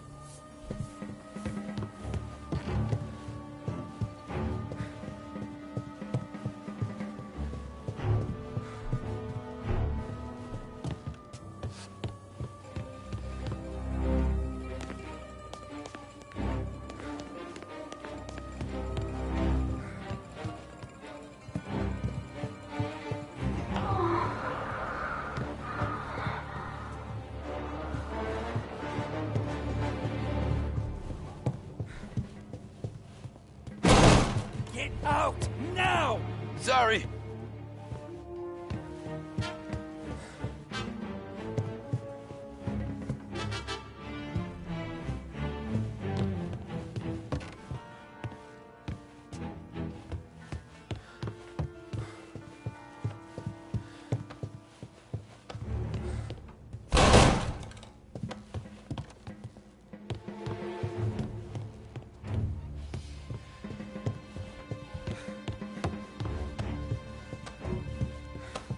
Get out! Now! Sorry!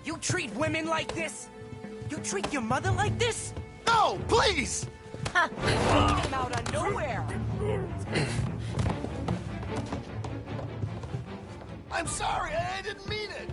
You treat women like this? You treat your mother like this? No, please! Ha! You came out of nowhere! I'm sorry, I didn't mean it!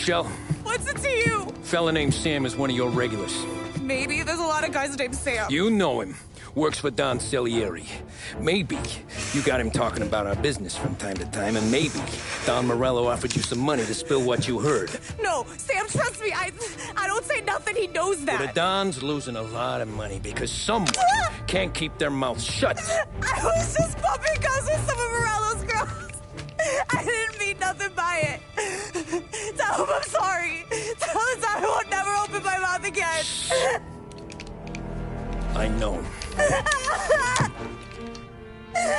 Michelle? What's it to you? Fella named Sam is one of your regulars. Maybe there's a lot of guys named Sam. You know him. Works for Don Cilieri. Maybe you got him talking about our business from time to time, and maybe Don Morello offered you some money to spill what you heard. No, Sam, trust me. I don't say nothing. He knows that. Well, the Don's losing a lot of money because someone can't keep their mouth shut. I was just bumping guns with some of Morello's girls. I didn't mean nothing by it. Tell him I'm sorry. Tell him I won't never open my mouth again. I know. I'm sorry.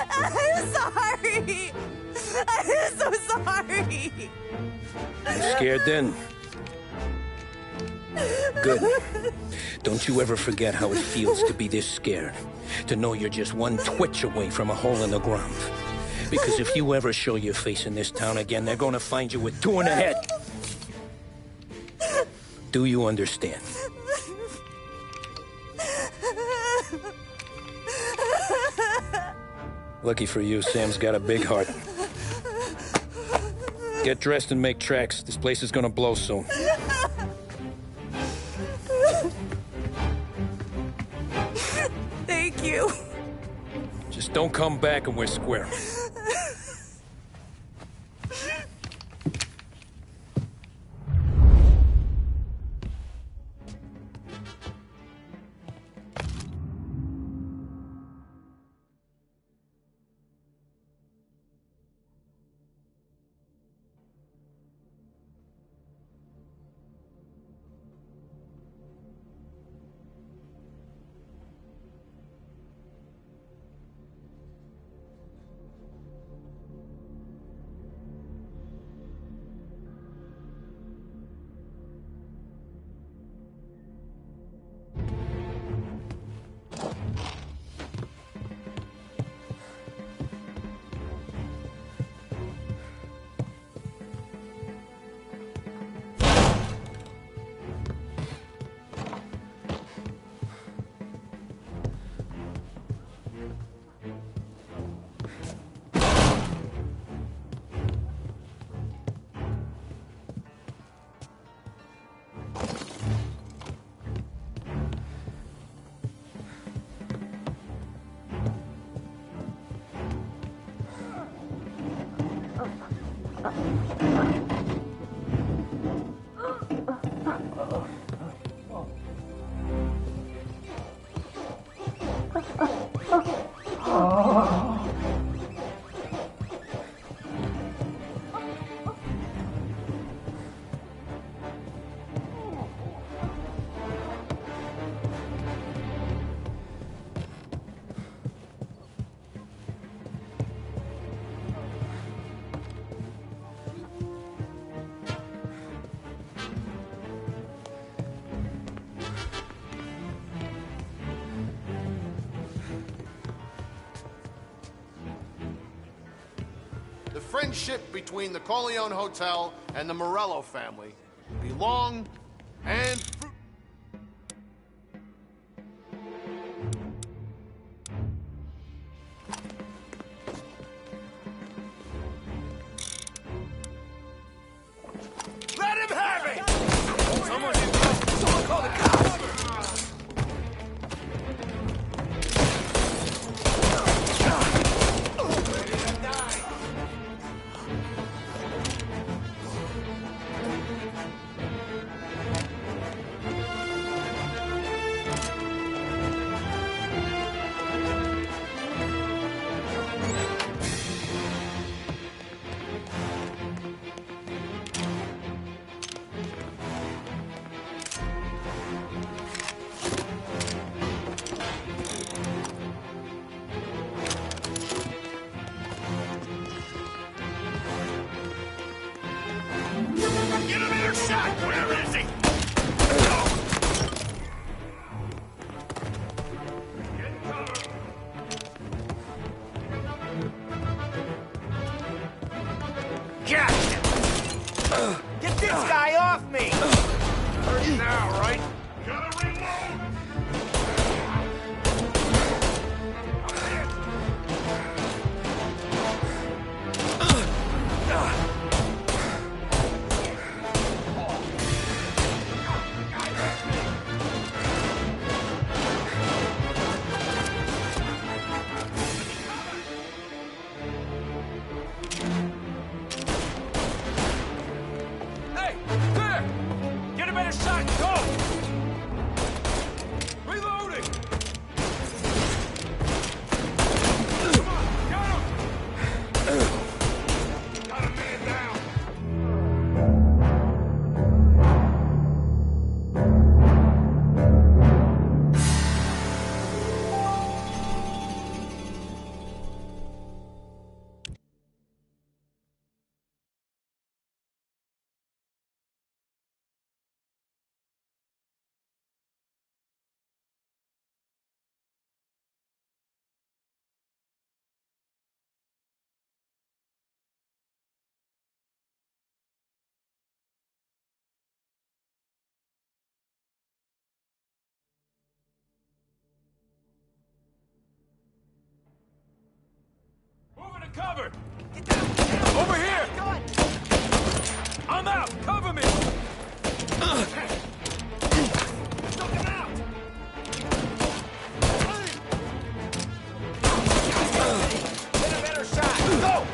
I'm so sorry. You scared then? Good. Don't you ever forget how it feels to be this scared. To know you're just one twitch away from a hole in the ground. Because if you ever show your face in this town again, they're gonna find you with two in the head. Do you understand? Lucky for you, Sam's got a big heart. Get dressed and make tracks. This place is gonna blow soon. Thank you. Just don't come back and we're square. The friendship between the Corleone Hotel and the Morello family be long and fruitful. Let him have it! Someone call the cops! cover! Over here! I'm out! Cover me! Took him out! Get a better shot! Go!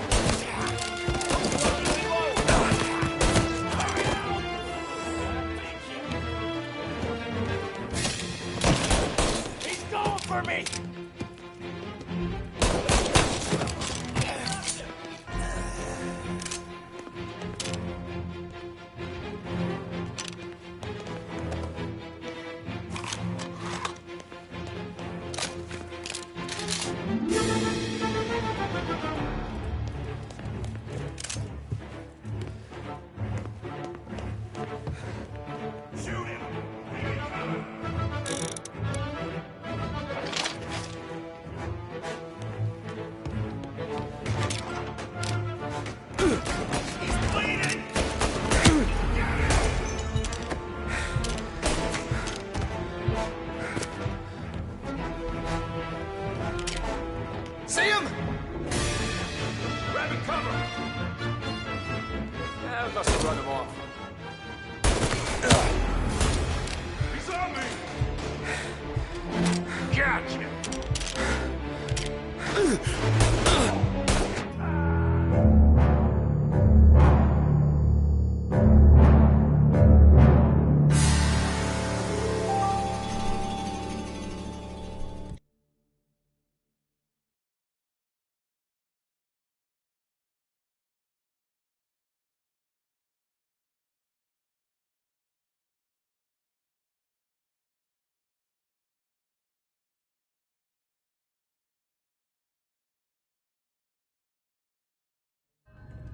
He's going for me! Shoot him! He's bleeding! See him? Grab and cover! We must have run him off. He's on me! Gotcha!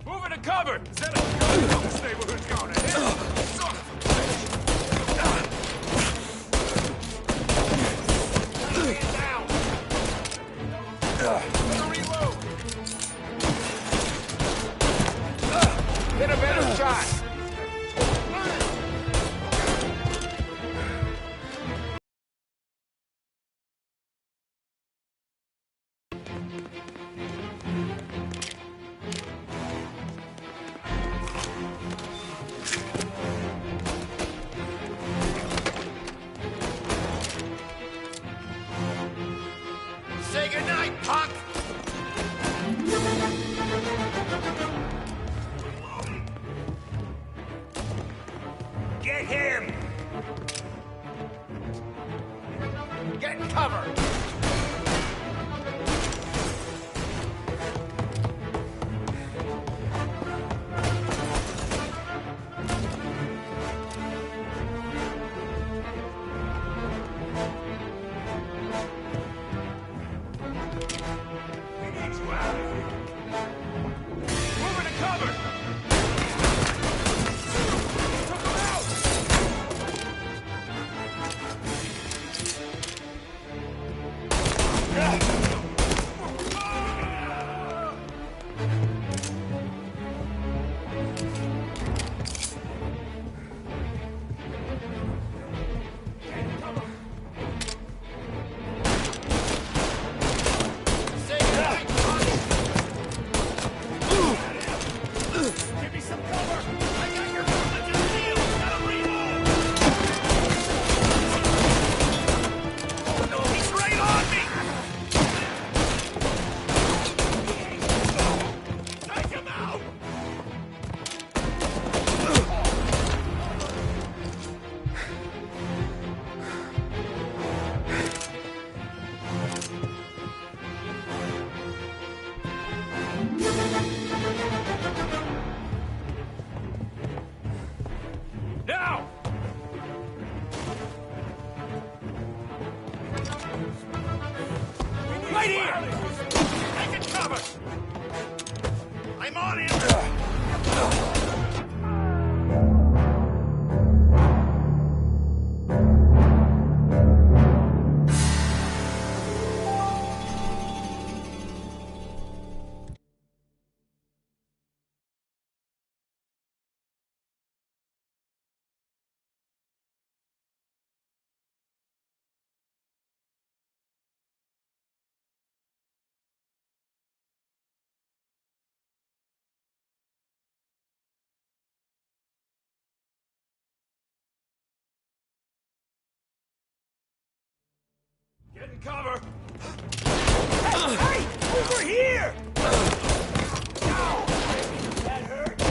Moving to cover! Is that a gun? This neighborhood's going to hit! Son of a bitch! Man down! Gonna reload! Get a better shot! Say goodnight, punk! Get him! Get cover! We need you out of here! Moving to cover! Took him out! Say goodnight, punk! Give me some cover! I got your religious deal! Gotta reload! Oh no, he's right on me! Take him out! Now! Right here! Take it cover! I'm on him! Get in cover! Hey! Over here! Ow! That hurt?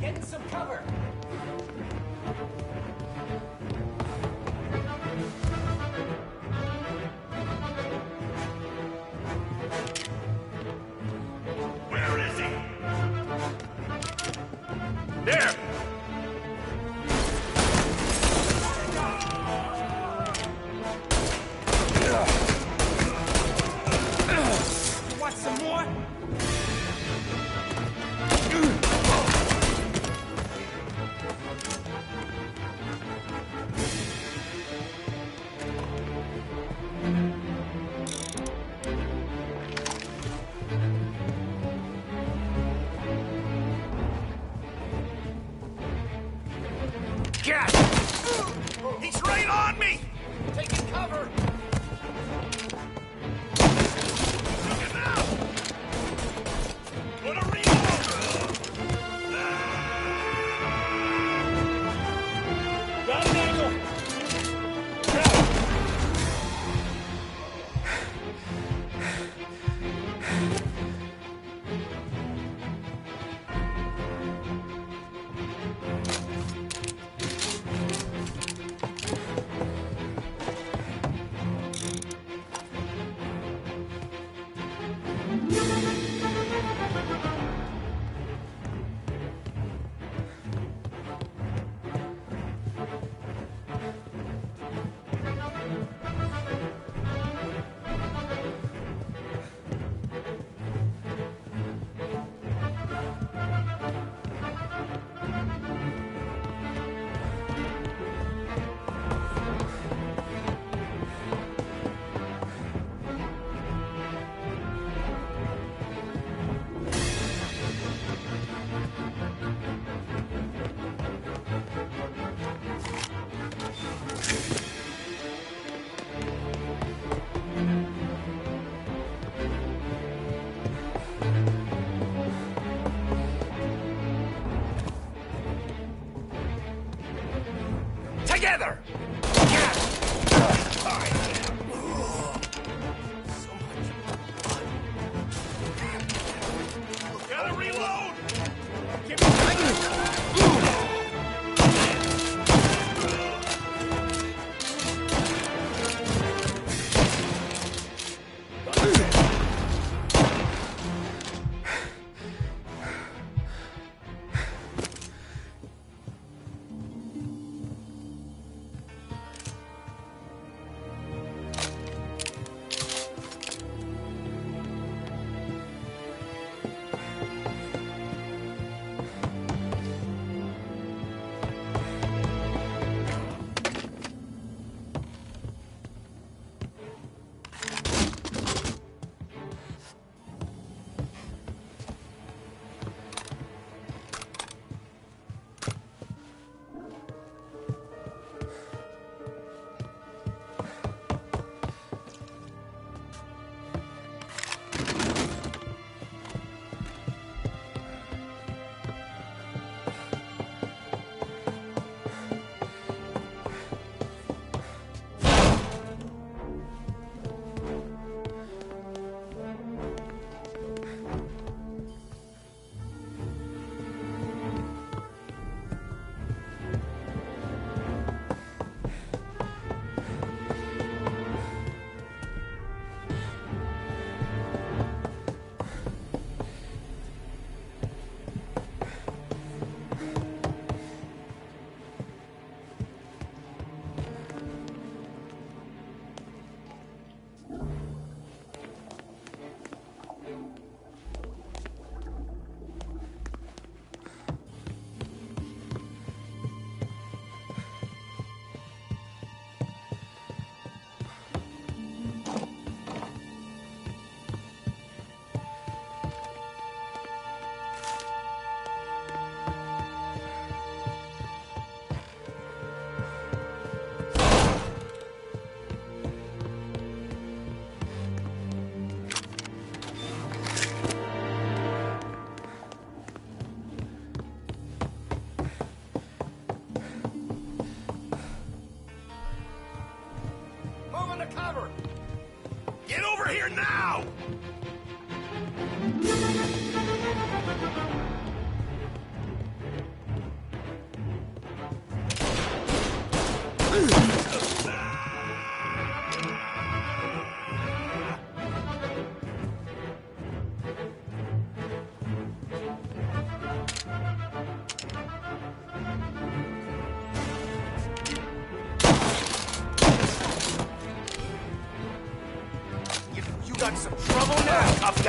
Getting some cover. Where is he? There! You want some more? Cat! He's right on me! Taking cover. Look at now! What a reload! Got an angle! Together! Gotta reload! Give me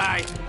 guy.